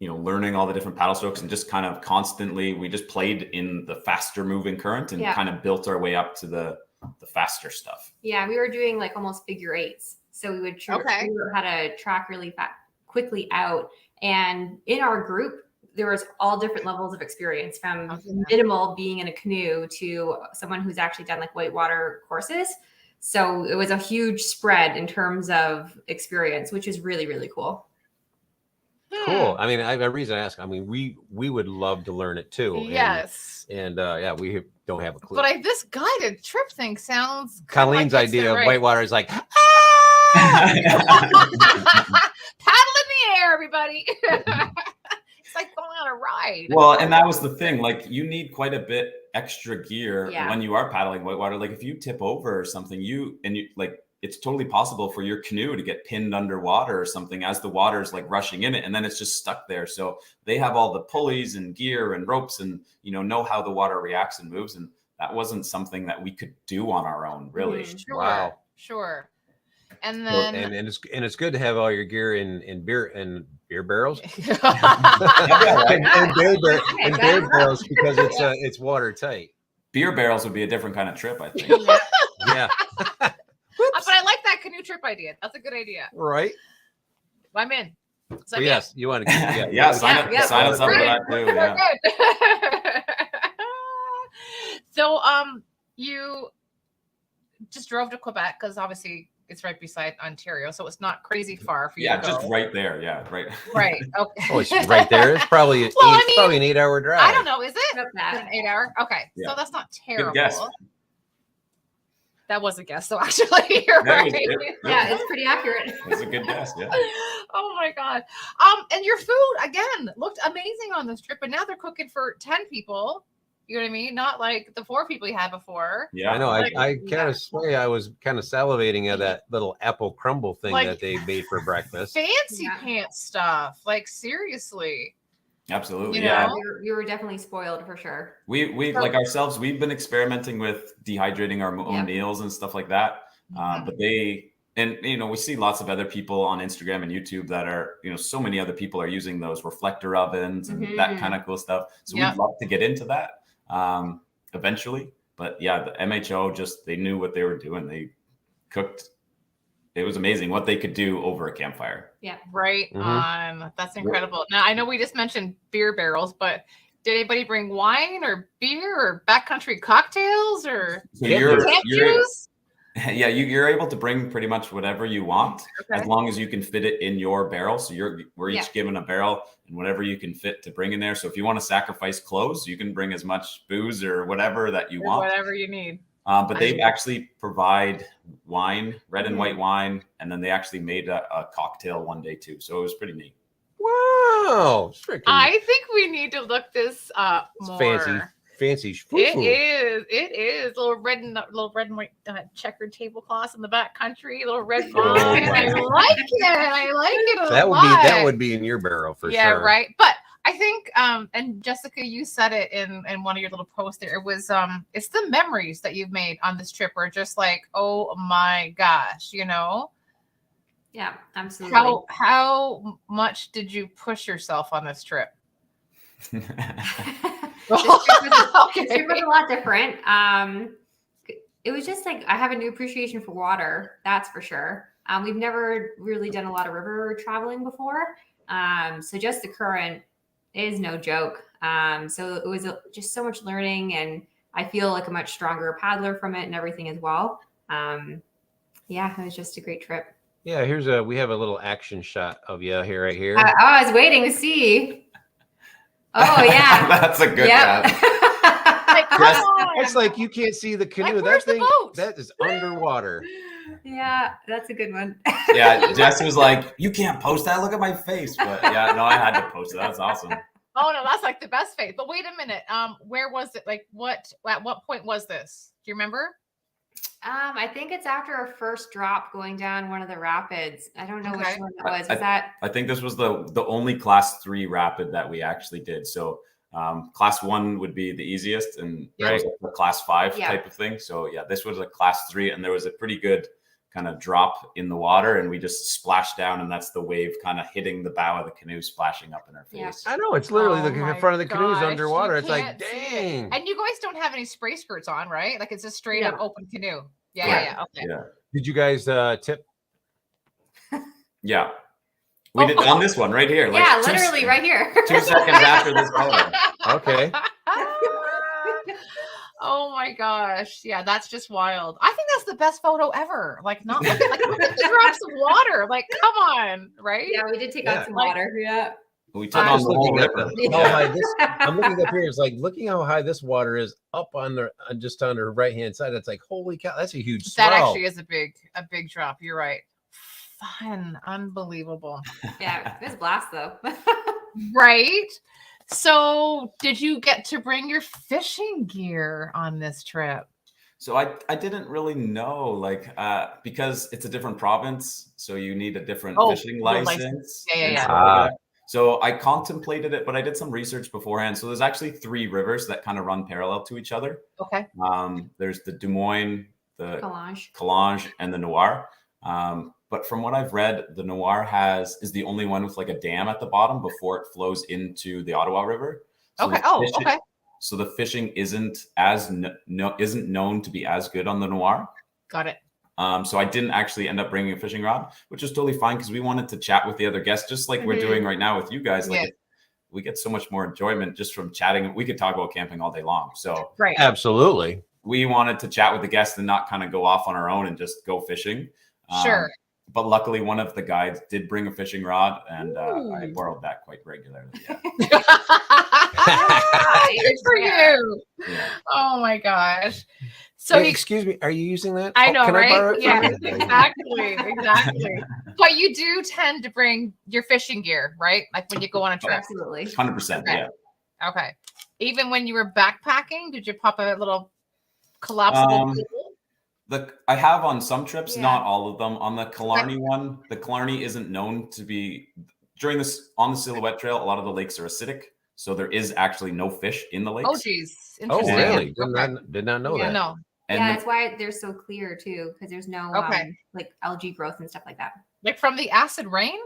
learning all the different paddle strokes and just kind of constantly, we just played in the faster moving current and kind of built our way up to the faster stuff. Yeah, we were doing like almost figure eights. So we would figure out how to track really quickly out. And in our group, there was all different levels of experience, from minimal being in a canoe to someone who's actually done like whitewater courses. So it was a huge spread in terms of experience, which is really, really cool. Cool. I mean, a reason I ask, I mean, we would love to learn it too. Yes. And yeah, we don't have a clue. But this guided trip thing sounds Colleen's idea of whitewater is like, paddle in the air, everybody. It's like going on a ride. Well, and that was the thing. Like, you need quite a bit extra gear when you are paddling whitewater. Like, if you tip over or something, it's totally possible for your canoe to get pinned underwater or something as the water is like rushing in it, and then it's just stuck there. So they have all the pulleys and gear and ropes and know how the water reacts and moves, and that wasn't something that we could do on our own, really. Wow. Sure. And then and it's good to have all your gear in beer barrels and beer barrels, because it's watertight. Beer barrels would be a different kind of trip, I think. Yeah. But I like that canoe trip idea. That's a good idea. Right. I'm in. Well, yes, you want to. Sign us up for that too. Yeah. So, you just drove to Quebec because obviously it's right beside Ontario, so it's not crazy far for you. Yeah, just right there. Yeah, right. Right. Okay. Oh, it's right there. It's probably an 8-hour drive. I don't know. Is it? Not bad. An 8 hour? Okay. Yeah. So that's not terrible. Good guess. That was a guess, so actually, you're right. Yeah, it's pretty accurate. It's a good guess. Yeah. Oh my God. And your food again looked amazing on this trip, but now they're cooking for 10 people. You know what I mean? Not like the 4 people you had before. Yeah, I know. I kind of swear I was kind of salivating at that little apple crumble thing that they made for breakfast. Fancy pants stuff. Like, seriously. Absolutely. You were definitely spoiled for sure. We like ourselves, we've been experimenting with dehydrating our own meals and stuff like that. But we see lots of other people on Instagram and YouTube that are, so many other people are using those reflector ovens and that kind of cool stuff. So we'd love to get into that eventually. But yeah, the MHO they knew what they were doing. They cooked. It was amazing what they could do over a campfire. Yeah. Right on. That's incredible. Now, I know we just mentioned beer barrels, but did anybody bring wine or beer or backcountry cocktails or camp juice? Yeah, you're able to bring pretty much whatever you want, as long as you can fit it in your barrel. So we're each given a barrel and whatever you can fit to bring in there. So if you want to sacrifice clothes, you can bring as much booze or whatever that you want. Whatever you need. But they actually provide wine, red and white wine, and then they actually made a cocktail one day too. So it was pretty neat. Wow. I think we need to look this up more. Fancy. It is little red and white checkered tablecloths in the backcountry, little red wine. I like it. That would be in your barrel for sure. Yeah, right. But I think, and Jessica, you said it in one of your little posts there. It was, it's the memories that you've made on this trip are just like, oh my gosh, Yeah, absolutely. How much did you push yourself on this trip? This trip was a lot different. It was just like I have a new appreciation for water, that's for sure. We've never really done a lot of river traveling before, so just the current is no joke. So it was just so much learning, and I feel like a much stronger paddler from it and everything as well. It was just a great trip. Yeah, we have a little action shot of you here, right here. I was waiting to see. Oh yeah, that's a good one. It's like you can't see the canoe. That thing that is underwater. Yeah, that's a good one. Yeah, Jess was like, "You can't post that. Look at my face." But yeah, no, I had to post it. That's awesome. Oh no, that's like the best face. But wait a minute. Where was it? Like, at what point was this? Do you remember? I think it's after our first drop going down one of the rapids. I don't know which one it was. I think this was the only class 3 rapid that we actually did. So class 1 would be the easiest, and it was a class 5 type of thing. So yeah, this was a class 3, and there was a pretty good kind of drop in the water, and we just splash down, and that's the wave kind of hitting the bow of the canoe, splashing up in our Yeah. face. I know it's literally Oh the my front of the canoe is gosh, underwater. you It's like, can't see it. dang. And you guys don't have any spray skirts on, right? Like it's a straight up open canoe. Yeah, Correct. yeah, okay. Yeah. Did you guys tip? Yeah. We did on this one right here. Like Yeah, literally right here. 2 seconds after this photo. Okay. Oh my gosh. Yeah, that's just wild. I think that's the best photo ever. Like not look at the drops of water. Like, come on, right? Yeah, we did take Yeah. out some water. Yeah. We took I'm on just the whole looking at river. how high this. I'm looking up here. It's like looking how high this water is up on the just on the right hand side. It's like holy cow, that's a huge swell. That actually is a big drop. You're right. Fun, unbelievable. Yeah, it was a blast though. Right? So, did you get to bring your fishing gear on this trip? So I didn't really know, like, because it's a different province, so you need a different fishing license. Yeah, and yeah. stuff like that. So I contemplated it, but I did some research beforehand. So there's actually 3 rivers that kind of run parallel to each other. Okay. There's the Des Moines, the Collage. Collage, and the Noir. But from what I've read, the Noir is the only one with like a dam at the bottom before it flows into the Ottawa River. So Okay. the Oh, fishing- okay. So the fishing isn't isn't known to be as good on the Noir. Got it. So I didn't actually end up bringing a fishing rod, which is totally fine because we wanted to chat with the other guests, just like we're doing right now with you guys. Like we get so much more enjoyment just from chatting. We could talk about camping all day long. So Right. Absolutely. we wanted to chat with the guests and not kind of go off on our own and just go fishing. Sure. But luckily, one of the guides did bring a fishing rod, and I borrowed that quite regularly. Yeah. Good for you. Yeah. Oh my gosh. So Hey, you, excuse me, are you using that? I know, Can right? I borrow it Yeah, from you? exactly. But you do tend to bring your fishing gear, right? Like when you go on a trip. Absolutely. 100%. Okay. Yeah. Okay. Even when you were backpacking, did you pop a little collapsible pool? I have on some trips, Yeah. not all of them. On the Killarney one, the Killarney isn't known to be on the Silhouette Trail. A lot of the lakes are acidic, so there is actually no fish in the lakes. Oh, geez. Oh, Interesting. really? Okay. Did not know Yeah, that. No. And yeah, the- that's why they're so clear too, because there's no Okay. like algae growth and stuff like that. Like from the acid rain?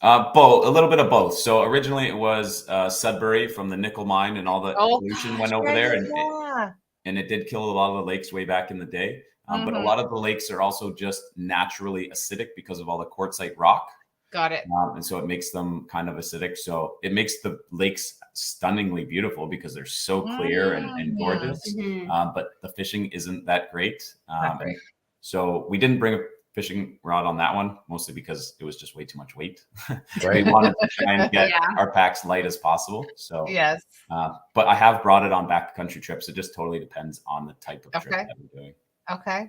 both, a little bit of both. So originally it was Sudbury from the nickel mine, and all the pollution gosh, went over yeah, there, and yeah. and it did kill a lot of the lakes way back in the day. But a lot of the lakes are also just naturally acidic because of all the quartzite rock. Got it. And so it makes them kind of acidic. So it makes the lakes stunningly beautiful because they're so clear and gorgeous. Mhm. But the fishing isn't that great. Not great. So we didn't bring a fishing rod on that one, mostly because it was just way too much weight. We Right. wanted to try and get Yeah. our packs light as possible. So, Yes. but I have brought it on backcountry trips. It just totally depends on the type of trip Okay. that we're doing. Okay.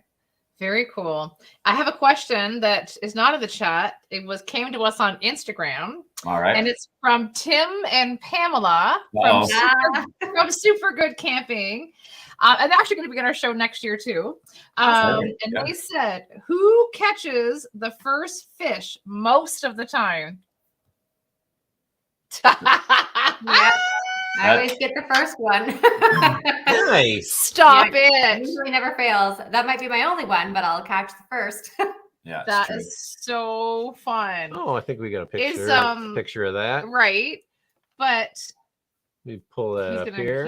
Very cool. I have a question that is not in the chat. It came to us on Instagram, All right. and it's from Tim and Pamela Uh-oh. from Super Good Camping. And they're actually going to be on our show next year too. And Yeah. they said, "Who catches the first fish most of the time?" Yeah. I always get the first one. Nice. Stop Yeah, it. usually never fails. That might be my only one, but I'll catch the first. Yeah, it's That true. is so fun. Oh, I think we got a picture. Is, Picture of that. Right. But Let me pull that up here.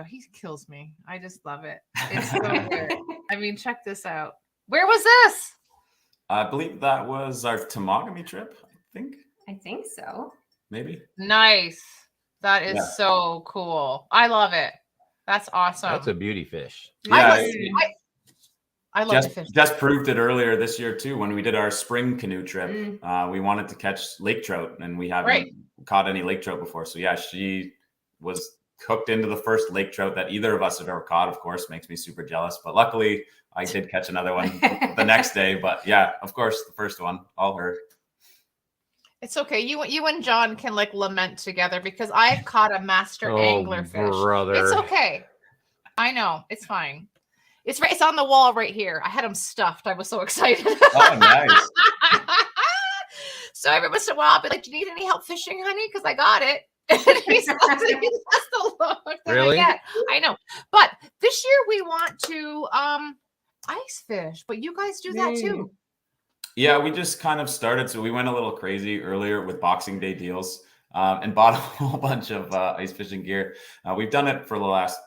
he kills me. I just love it. It's so good. I mean, check this out. Where was this? I believe that was our Temagami trip. I think so. Maybe. Nice. That is Yeah. so cool. I love it. That's awesome. That's a beauty fish. Yeah, I love the fish. Just proved it earlier this year too when we did our spring canoe trip. Mm. We wanted to catch lake trout, and we haven't Right. caught any lake trout before. So yeah, she was hooked into the first lake trout that either of us have ever caught. Of course, makes me super jealous. But luckily, I did catch another one the next day. But yeah, of course, the first one, all her. It's okay. You and John can like lament together because I've caught a master anglerfish. brother. It's okay. I know. It's fine. It's right. It's on the wall right here. I had him stuffed. I was so excited. Oh, nice. So every once in a while, I'll be like, "Do you need any help fishing, honey? Because I got it." And he's that's the look that Really? I get. I know. But this year we want to ice fish, but you guys do that too. Yeah, we just kind of started. So we went a little crazy earlier with Boxing Day deals and bought a whole bunch of ice fishing gear. We've done it for the last,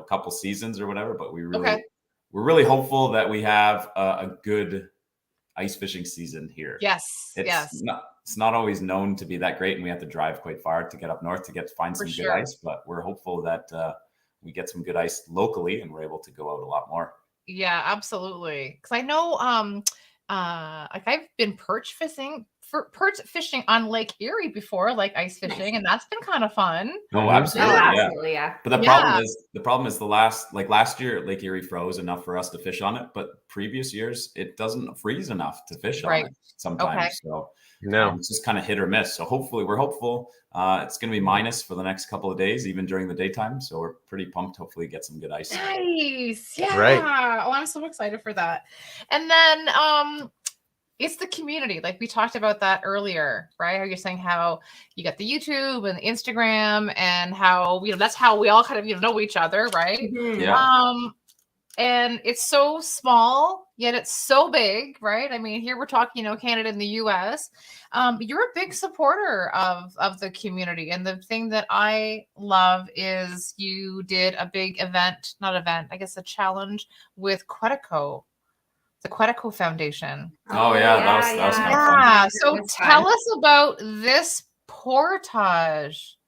couple seasons or whatever, but Okay. we're really hopeful that we have a good ice fishing season here. Yes. Yes. It's not always known to be that great, and we have to drive quite far to get up north to find For some sure. good ice. But we're hopeful that we get some good ice locally, and we're able to go out a lot more. Yeah, absolutely. Because I know, like I've been perch fishing on Lake Erie before, like ice fishing, and that's been kind of fun. Oh, Mhm. absolutely, Oh, yeah. absolutely, yeah. But the problem is last year Lake Erie froze enough for us to fish on it, but previous years it doesn't freeze enough to fish Right. on it sometimes. Okay. So No. it's just kind of hit or miss. So we're hopeful. It's going to be minus for the next couple of days, even during the daytime. So we're pretty pumped. Hopefully, get some good ice. Nice. Yeah. Right. Oh, I'm so excited for that. And then it's the community. Like we talked about that earlier, right? How you're saying how you got the YouTube and the Instagram and how, that's how we all kind of, know each other, right? Mhm. Yeah. And it's so small, yet it's so big, right? I mean, here we're talking, Canada and the US. You're a big supporter of the community. And the thing that I love is you did a big a challenge with Quetico, the Quetico Foundation. Oh, yeah, that was kind of fun. Yeah. It So was fun. tell us about this portage.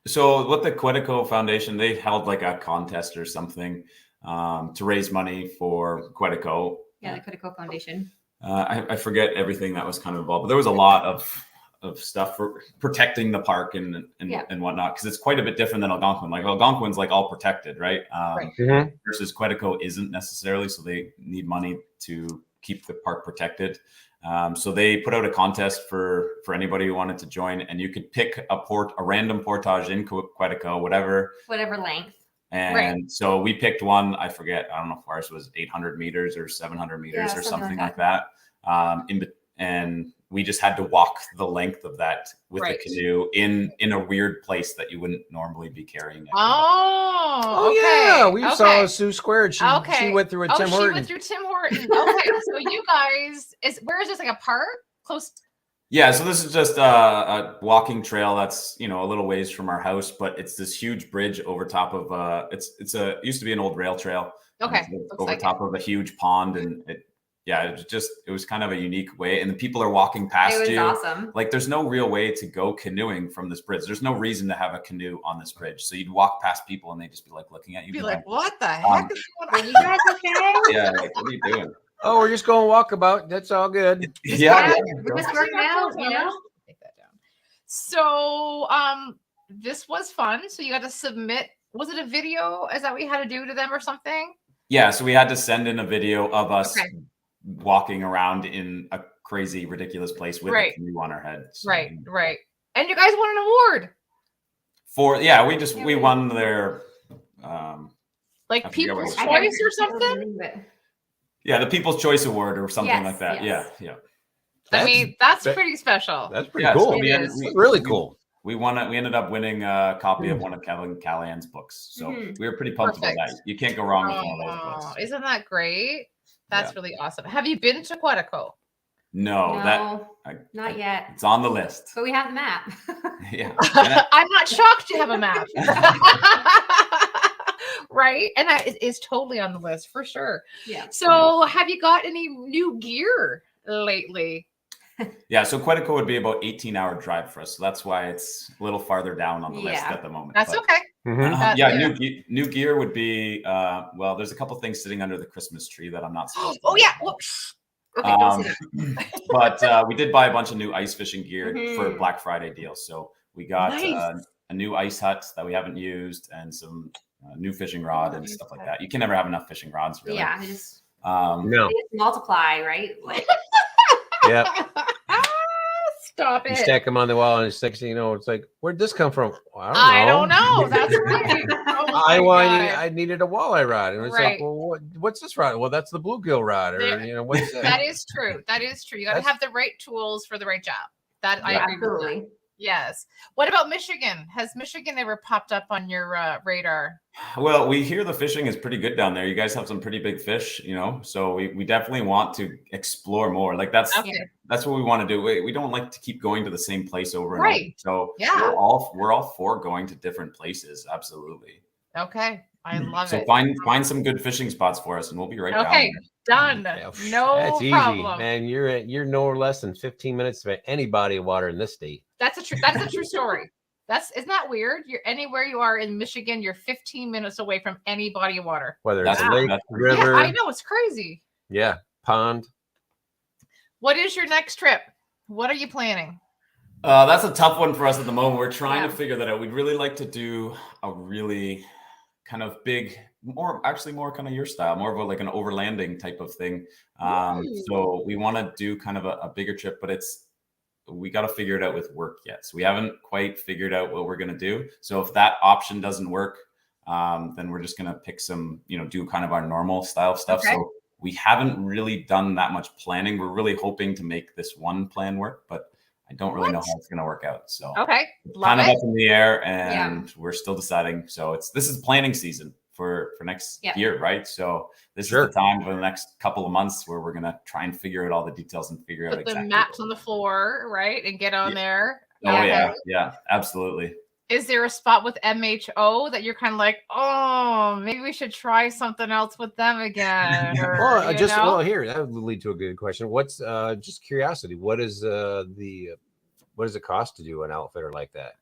So what the Quetico Foundation, they held like a contest or something to raise money for Quetico. Yeah, the Quetico Foundation. I forget everything that was kind of involved, but there was a lot of stuff for protecting the park and whatnot, because it's quite a bit different than Algonquin. Like Algonquin's like all protected, right? Right. Mhm. Versus Quetico isn't necessarily, so they need money to keep the park protected. So they put out a contest for anybody who wanted to join, and you could pick a random portage in Quetico, whatever length. And so we picked one. I forget. I don't know if ours was 800 meters or 700 meters or something like that. And we just had to walk the length of that with the canoe in a weird place that you wouldn't normally be carrying it. Oh, yeah. We saw Sue Squared. She went through a Tim Horton. She went through Tim Horton. Okay. So you guys, where is this, like a park? Close? Yeah, so this is just a walking trail that's a little ways from our house, but it's this huge bridge over top of it used to be an old rail trail. Okay, over top of a huge pond, and it was kind of a unique way, and the people are walking past you. It was awesome. Like there's no real way to go canoeing from this bridge. There's no reason to have a canoe on this bridge, so you'd walk past people and they'd just be like looking at you, be like, "What the heck is going on? Are you guys okay?" Yeah, like what are you doing? Oh, we're just going walkabout. That's all good. Yeah. We're just working out, Take that down. So, this was fun. So you got to submit. Was it a video? Is that what you had to do to them or something? Yeah. So we had to send in a video of us walking around in a crazy, ridiculous place with a canoe on our head. So, right. And you guys won an award. We won their like People's Choice or something. Yeah, the People's Choice Award or something like that. Yes. Yeah. I mean, that's pretty special. That's pretty cool. So really cool. We won it. We ended up winning a copy of one of Kevin Callahan's books. So we were pretty pumped about that. You can't go wrong with one of those books. Isn't that great? That's really awesome. Have you been to Quetico? No, not yet. It's on the list. But we have the map. Yeah. I'm not shocked you have a map. Right? And it is totally on the list for sure. Yeah. So have you got any new gear lately? Yeah, so Quetico would be about 18-hour drive for us. So that's why it's a little farther down on the list at the moment. That's okay. Mm-hmm. New gear would be there's a couple things sitting under the Christmas tree that I'm not supposed to. Oh yeah. Whoops. Okay, but we did buy a bunch of new ice fishing gear for Black Friday deals. So we got a new ice hut that we haven't used and some new fishing rod and stuff like that. You can never have enough fishing rods, really. Yeah, they just multiply, right? Like, yeah. Stop it. You stack them on the wall, and it's next thing you know, it's like, where'd this come from? Well, I don't know. That's right. I needed a walleye rod, and it's like, well, what's this rod? Well, that's the bluegill rod, or what's that? That is true. You got to have the right tools for the right job. That I agree with. Yes. What about Michigan? Has Michigan ever popped up on your radar? Well, we hear the fishing is pretty good down there. You guys have some pretty big fish, so we definitely want to explore more. Like that's what we want to do. We don't like to keep going to the same place over and over. So we're all for going to different places. Absolutely. Okay. I love it. So find some good fishing spots for us and we'll be right down there. Done. No That's problem. Easy, man. You're no less than 15 minutes to any body of water in this state. That's a true story. Isn't that weird? You're anywhere you are in Michigan, you're 15 minutes away from any body of water. Whether it's a lake, river. Yeah, I know, it's crazy. Yeah, pond. What is your next trip? What are you planning? That's a tough one for us at the moment. We're trying to figure that out. We'd really like to do a really kind of big, more kind of your style, more of like an overlanding type of thing. So we want to do kind of a bigger trip, but we got to figure it out with work yet. So we haven't quite figured out what we're going to do. So if that option doesn't work, then we're just going to pick some, do kind of our normal style stuff. Okay. So we haven't really done that much planning. We're really hoping to make this one plan work, but I don't really know how it's going to work out. So kind of up in the air and we're still deciding. So this is planning season for next year, right? So this is the time for the next couple of months where we're going to try and figure out all the details and figure out exactly. Put the maps on the floor, right? And get on there. Oh yeah, absolutely. Is there a spot with MHO that you're kind of like, oh, maybe we should try something else with them again? Or, here, that would lead to a good question. What's just curiosity? What is what does it cost to do an outfitter like that?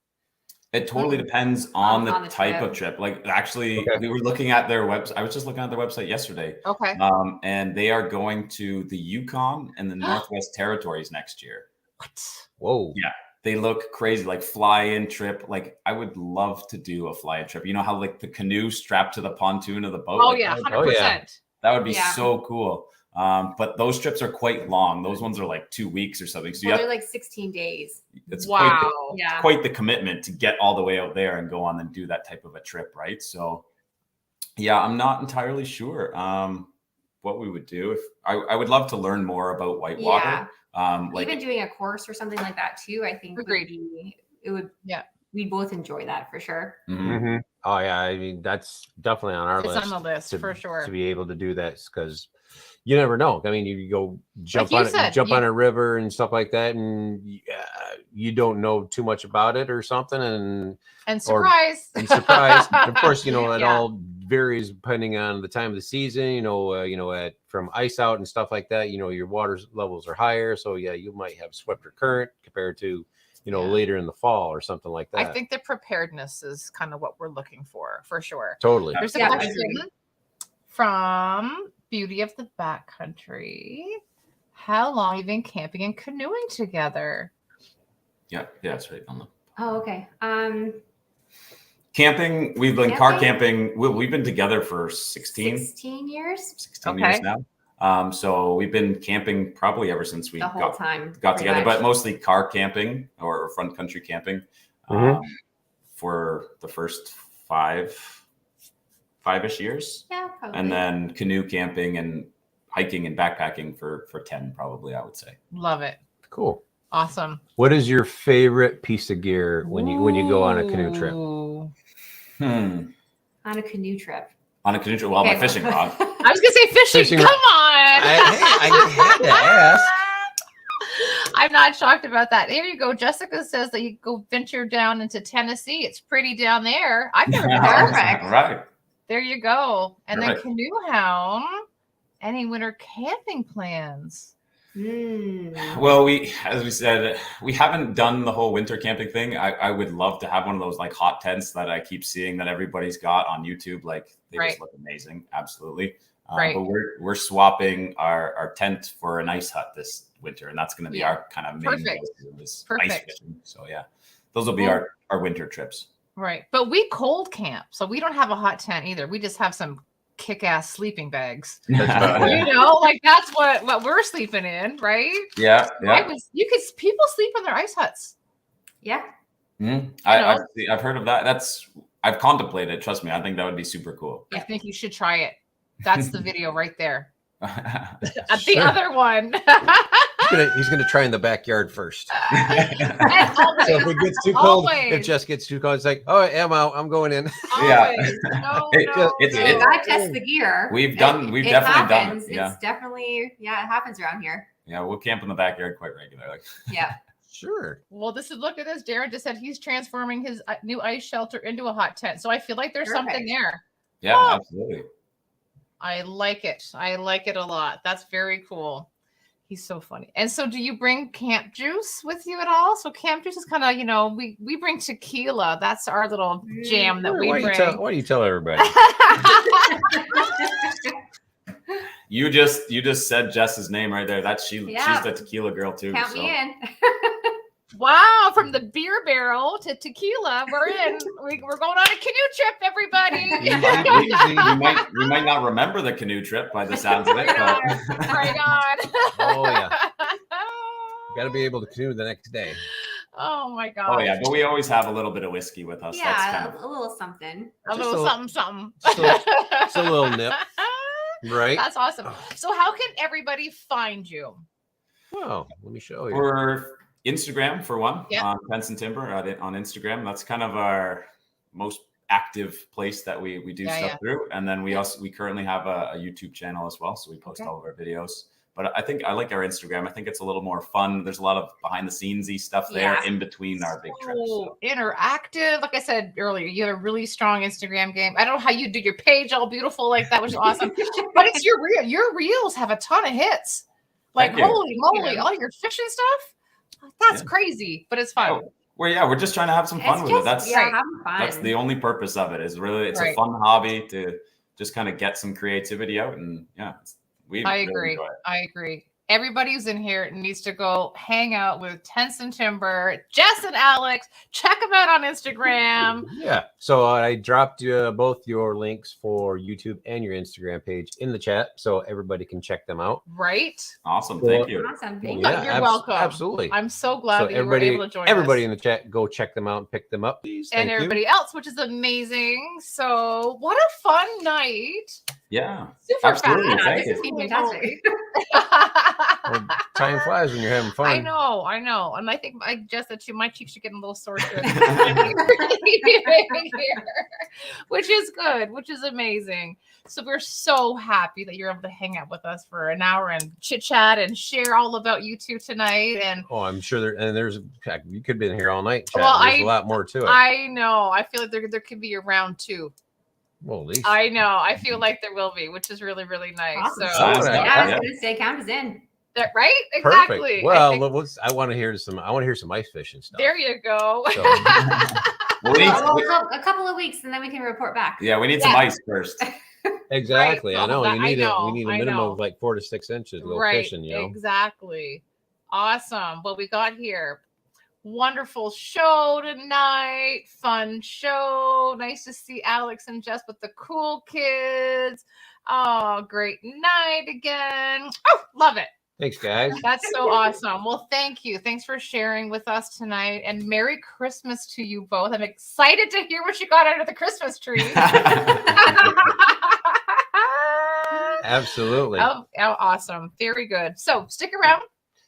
It totally depends on the type of trip. Like actually, we were looking at their website. I was just looking at their website yesterday. Okay. And they are going to the Yukon and the Northwest Territories next year. What? Whoa. Yeah. They look crazy, like fly-in trip. Like I would love to do a fly-in trip. You know how like the canoe strapped to the pontoon of the boat? Oh yeah, 100%. That would be so cool. But those trips are quite long. Those ones are like 2 weeks or something. So they're like 16 days. It's quite the commitment to get all the way out there and go on and do that type of a trip, right? So yeah, I'm not entirely sure what we would do. If I would love to learn more about whitewater. Yeah. Even doing a course or something like that too, I think we'd both enjoy that for sure. Mm-hmm. Oh yeah, I mean that's definitely on our list. It's on the list for sure to be able to do that because you never know. I mean, you go jump on a river and stuff like that, and you don't know too much about it or something, and surprise, and of course, it all varies depending on the time of the season. From ice out and stuff like that. Your water levels are higher, so you might have swept or current compared to later in the fall or something like that. I think the preparedness is kind of what we're looking for sure. Totally. There's a question from Beauty of the Backcountry. How long have you been camping and canoeing together? Yeah, it's right on the. Oh, okay. Camping, we've been car camping. We've been together for 16 years. 16 years now. So we've been camping probably ever since we got together, but mostly car camping or front country camping for the first five-ish years. Yeah, probably. And then canoe camping and hiking and backpacking for 10, probably, I would say. Love it. Cool. Awesome. What is your favorite piece of gear when you go on a canoe trip? On a canoe trip. On a canoe trip, my fishing rod. I was gonna say fishing. Come on. I had to ask. I'm not shocked about that. Here you go. Jessica says that you go venture down into Tennessee. It's pretty down there. I've never been there. Perfect. Right. There you go. And then Canoe Hound. Any winter camping plans? Well, as we said, we haven't done the whole winter camping thing. I would love to have one of those like hot tents that I keep seeing that everybody's got on YouTube. Like they just look amazing. Absolutely. But we're swapping our tent for an ice hut this winter, and that's going to be our kind of main ice fishing. So yeah, those will be our winter trips. Right. But we cold camp, so we don't have a hot tent either. We just have some kick-ass sleeping bags. Like that's what we're sleeping in, right? Yeah. People sleep in their ice huts. Yeah. I've heard of that. I've contemplated. Trust me, I think that would be super cool. I think you should try it. That's the video right there. The other one. He's gonna try in the backyard first. And always, So if it gets too cold, Always. if Jess gets too cold, it's like, oh, I'm out. I'm going in. Yeah. always. No, It's- You gotta test the gear. We've It definitely done happens. it. Yeah. It's definitely, it happens around here. Yeah, we'll camp in the backyard quite regularly. Yeah. Sure. Well, look at this. Darren just said he's transforming his new ice shelter into a hot tent. So I feel like there's something Perfect. there. Yeah, Oh. absolutely. I like it. I like it a lot. That's very cool. He's so funny. And so do you bring camp juice with you at all? So camp juice is kind of, we bring tequila. That's our little jam that we Why bring. do you tell everybody? You just said Jess's name right there. That's she. Yeah. She's the tequila girl too. Count so. me in. Wow, from the beer barrel to tequila, we're in. We're going on a canoe trip, everybody. We might not remember the canoe trip by the sounds of it. But. Right on. Oh yeah. Got to be able to canoe the next day. Oh my god. Oh yeah, but we always have a little bit of whiskey with us. That's Yeah, kind of a little something. A Just little a- something. just a little nip. Right. That's awesome. So how can everybody find you? Well, let me show you. for Instagram for one. Yeah. On Fence and Timber on Instagram. That's kind of our most active place that we do Yeah, stuff yeah. through. And then we currently have a YouTube channel as well, so we post Okay. all of our videos. But I think I like our Instagram. I think it's a little more fun. There's a lot of behind the scenesy stuff there Yeah. in between our big trips. So. So interactive. Like I said earlier, you have a really strong Instagram game. I don't know how you do your page all beautiful like that, which is awesome. But it's your reel. Your reels have a ton of hits. Like Thank you. holy moly, Yeah. all your fishing stuff. That's Yeah. crazy, but it's fun. Oh, we're just trying to have some fun It's with just, it. That's right. having fun. that's the only purpose of it. Is really it's Right. a fun hobby to just kind of get some creativity out, and we I really agree. enjoy it. I agree. Everybody who's in here needs to go hang out with Tents and Timber, Jess and Alex. Check them out on Instagram. Yeah. So I dropped both your links for YouTube and your Instagram page in the chat, so everybody can check them out. Right? Awesome, Well, thank you. Awesome. Thank Yeah, you. you're welcome. Absolutely. I'm so glad So that you were able to join everybody us. in the chat, go check them out and pick them up, please. And Thank you. everybody else, which is amazing. So, what a fun night! Yeah, Super Absolutely, fast. thank This has been fantastic. Well, time flies when you're having fun. I know, and I think I just that too. My cheeks are getting a little sore, too. Which is good, which is amazing. So we're so happy that you're able to hang out with us for an hour and chit chat and share all about you two tonight. And Oh, I'm sure there's heck, you could be in here all night. Chat. Well, There's a lot more to it. I know, I feel like there could be a round two. Well, at least I know, I feel like there will be, which is really really nice. Awesome. So Sounds Yeah, good. I was Yeah. gonna say count us in. that right? perfect. Exactly. Well, I think- I want to hear some ice fishing stuff. there you go. So- Well, we need- Well, a couple of weeks and then we can report back. yeah, we need some Yeah. ice first. Exactly. Right, I know. so You that- need I know, we need a I minimum know. of like 4 to 6 inches to go Right, fishing, you know. exactly. Awesome. Well, we got here. Wonderful show tonight. Fun show. Nice to see Alex and Jess with the cool kids. Oh, great night again. Oh, love it. Thanks, guys. That's so awesome. Well, thank you. Thanks for sharing with us tonight. And Merry Christmas to you both. I'm excited to hear what you got under the Christmas tree. Absolutely. Oh, awesome. Very good. So stick around.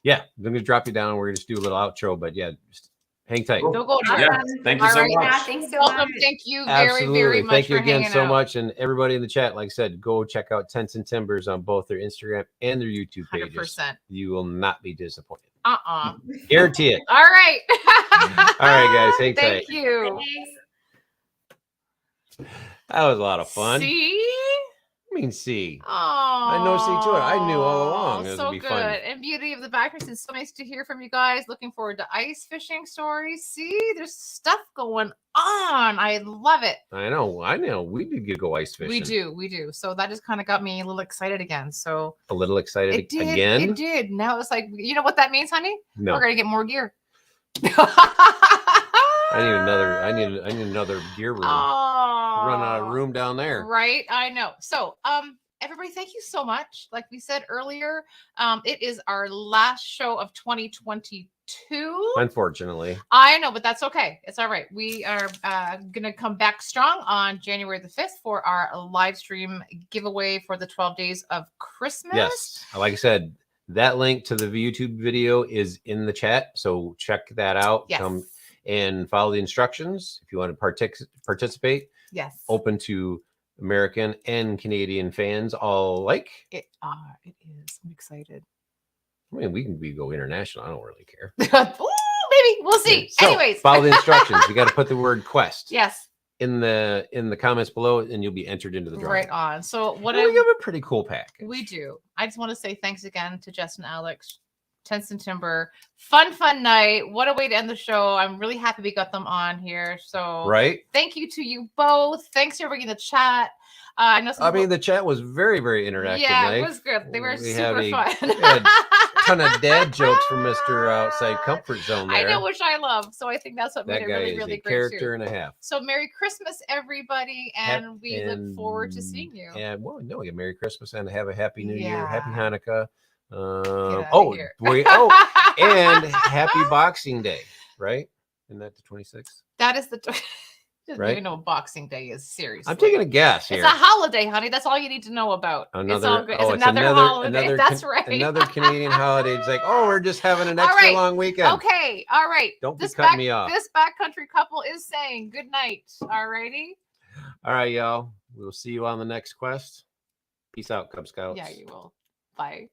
Yeah, I'm gonna drop you down. We're gonna just do a little outro, but yeah, just hang tight. Cool. Don't go Awesome. Yeah, thank you All so right, much. Yeah, thanks so Welcome. much. Thank you very, Absolutely. very much. Thank you for again hanging so out. much. And everybody in the chat, like I said, go check out Tents and Timbers on both their Instagram and their YouTube pages. 100%. You will not be disappointed. Uh-uh. Guarantee it. All right. All right, guys. Hang Thank tight. you. Thanks. That was a lot of fun. See? I mean, see. Oh, I know see to it. I knew all along it was so gonna be good. fun. And beauty of the Backcountry. It's so nice to hear from you guys. Looking forward to ice fishing stories. See, there's stuff going on. I love it. I know. We did go ice fishing. We do. So that just kind of got me a little excited again. So A little excited it did. again. It did. Now it's like, you know what that means, honey? No. We're gonna get more gear. I need another gear room. Run out of room down there. Right, I know. So, everybody, thank you so much. Like we said earlier, it is our last show of 2022. Unfortunately. I know, but that's okay. It's all right. We are gonna come back strong on January the 5th for our live stream giveaway for the 12 days of Christmas. Yes. Like I said, That link to the YouTube video is in the chat, so check that out. Yes. Come and follow the instructions if you want to participate. Yes. Open to American and Canadian fans all alike. It is. I'm excited. I mean, we go international. I don't really care. Ooh, maybe we'll see. So, Anyways, follow the instructions. You got to put the word quest yes, in the comments below, and you'll be entered into the drawing. right on. So what we have a pretty cool package. we do. I just want to say thanks again to Jess and Alex, Tents and Timber. Fun night. What a way to end the show. I'm really happy we got them on here. So Right. thank you to you both. Thanks for everybody in the chat. I know. I mean, the chat was very, very interactive. Yeah, night. it was good. They were We super had fun. a ton of dad jokes from Mr. Outside Comfort Zone there. I know, which I love. So I think that's what That made it guy really, is really a great character too. and a half. So Merry Christmas, everybody, and we look forward to seeing you. And well, no, yeah, Merry Christmas and have a Happy New Year, Happy Yeah. Hanukkah. outta here. And Happy Boxing Day, right? Isn't that the 26th? That is the. Doesn't Right? even know what Boxing Day is. Seriously, I'm taking a guess here. It's a holiday, honey. That's all you need to know about. It's all good. It's another holiday. That's right. Another Canadian holiday. It's like, oh, we're just having an extra right. long weekend. Okay, all right. Don't be cutting me off. This backcountry couple is saying good night. All righty. All right, y'all. We'll see you on the next quest. Peace out, Cub Scouts. Yeah, you will. Bye.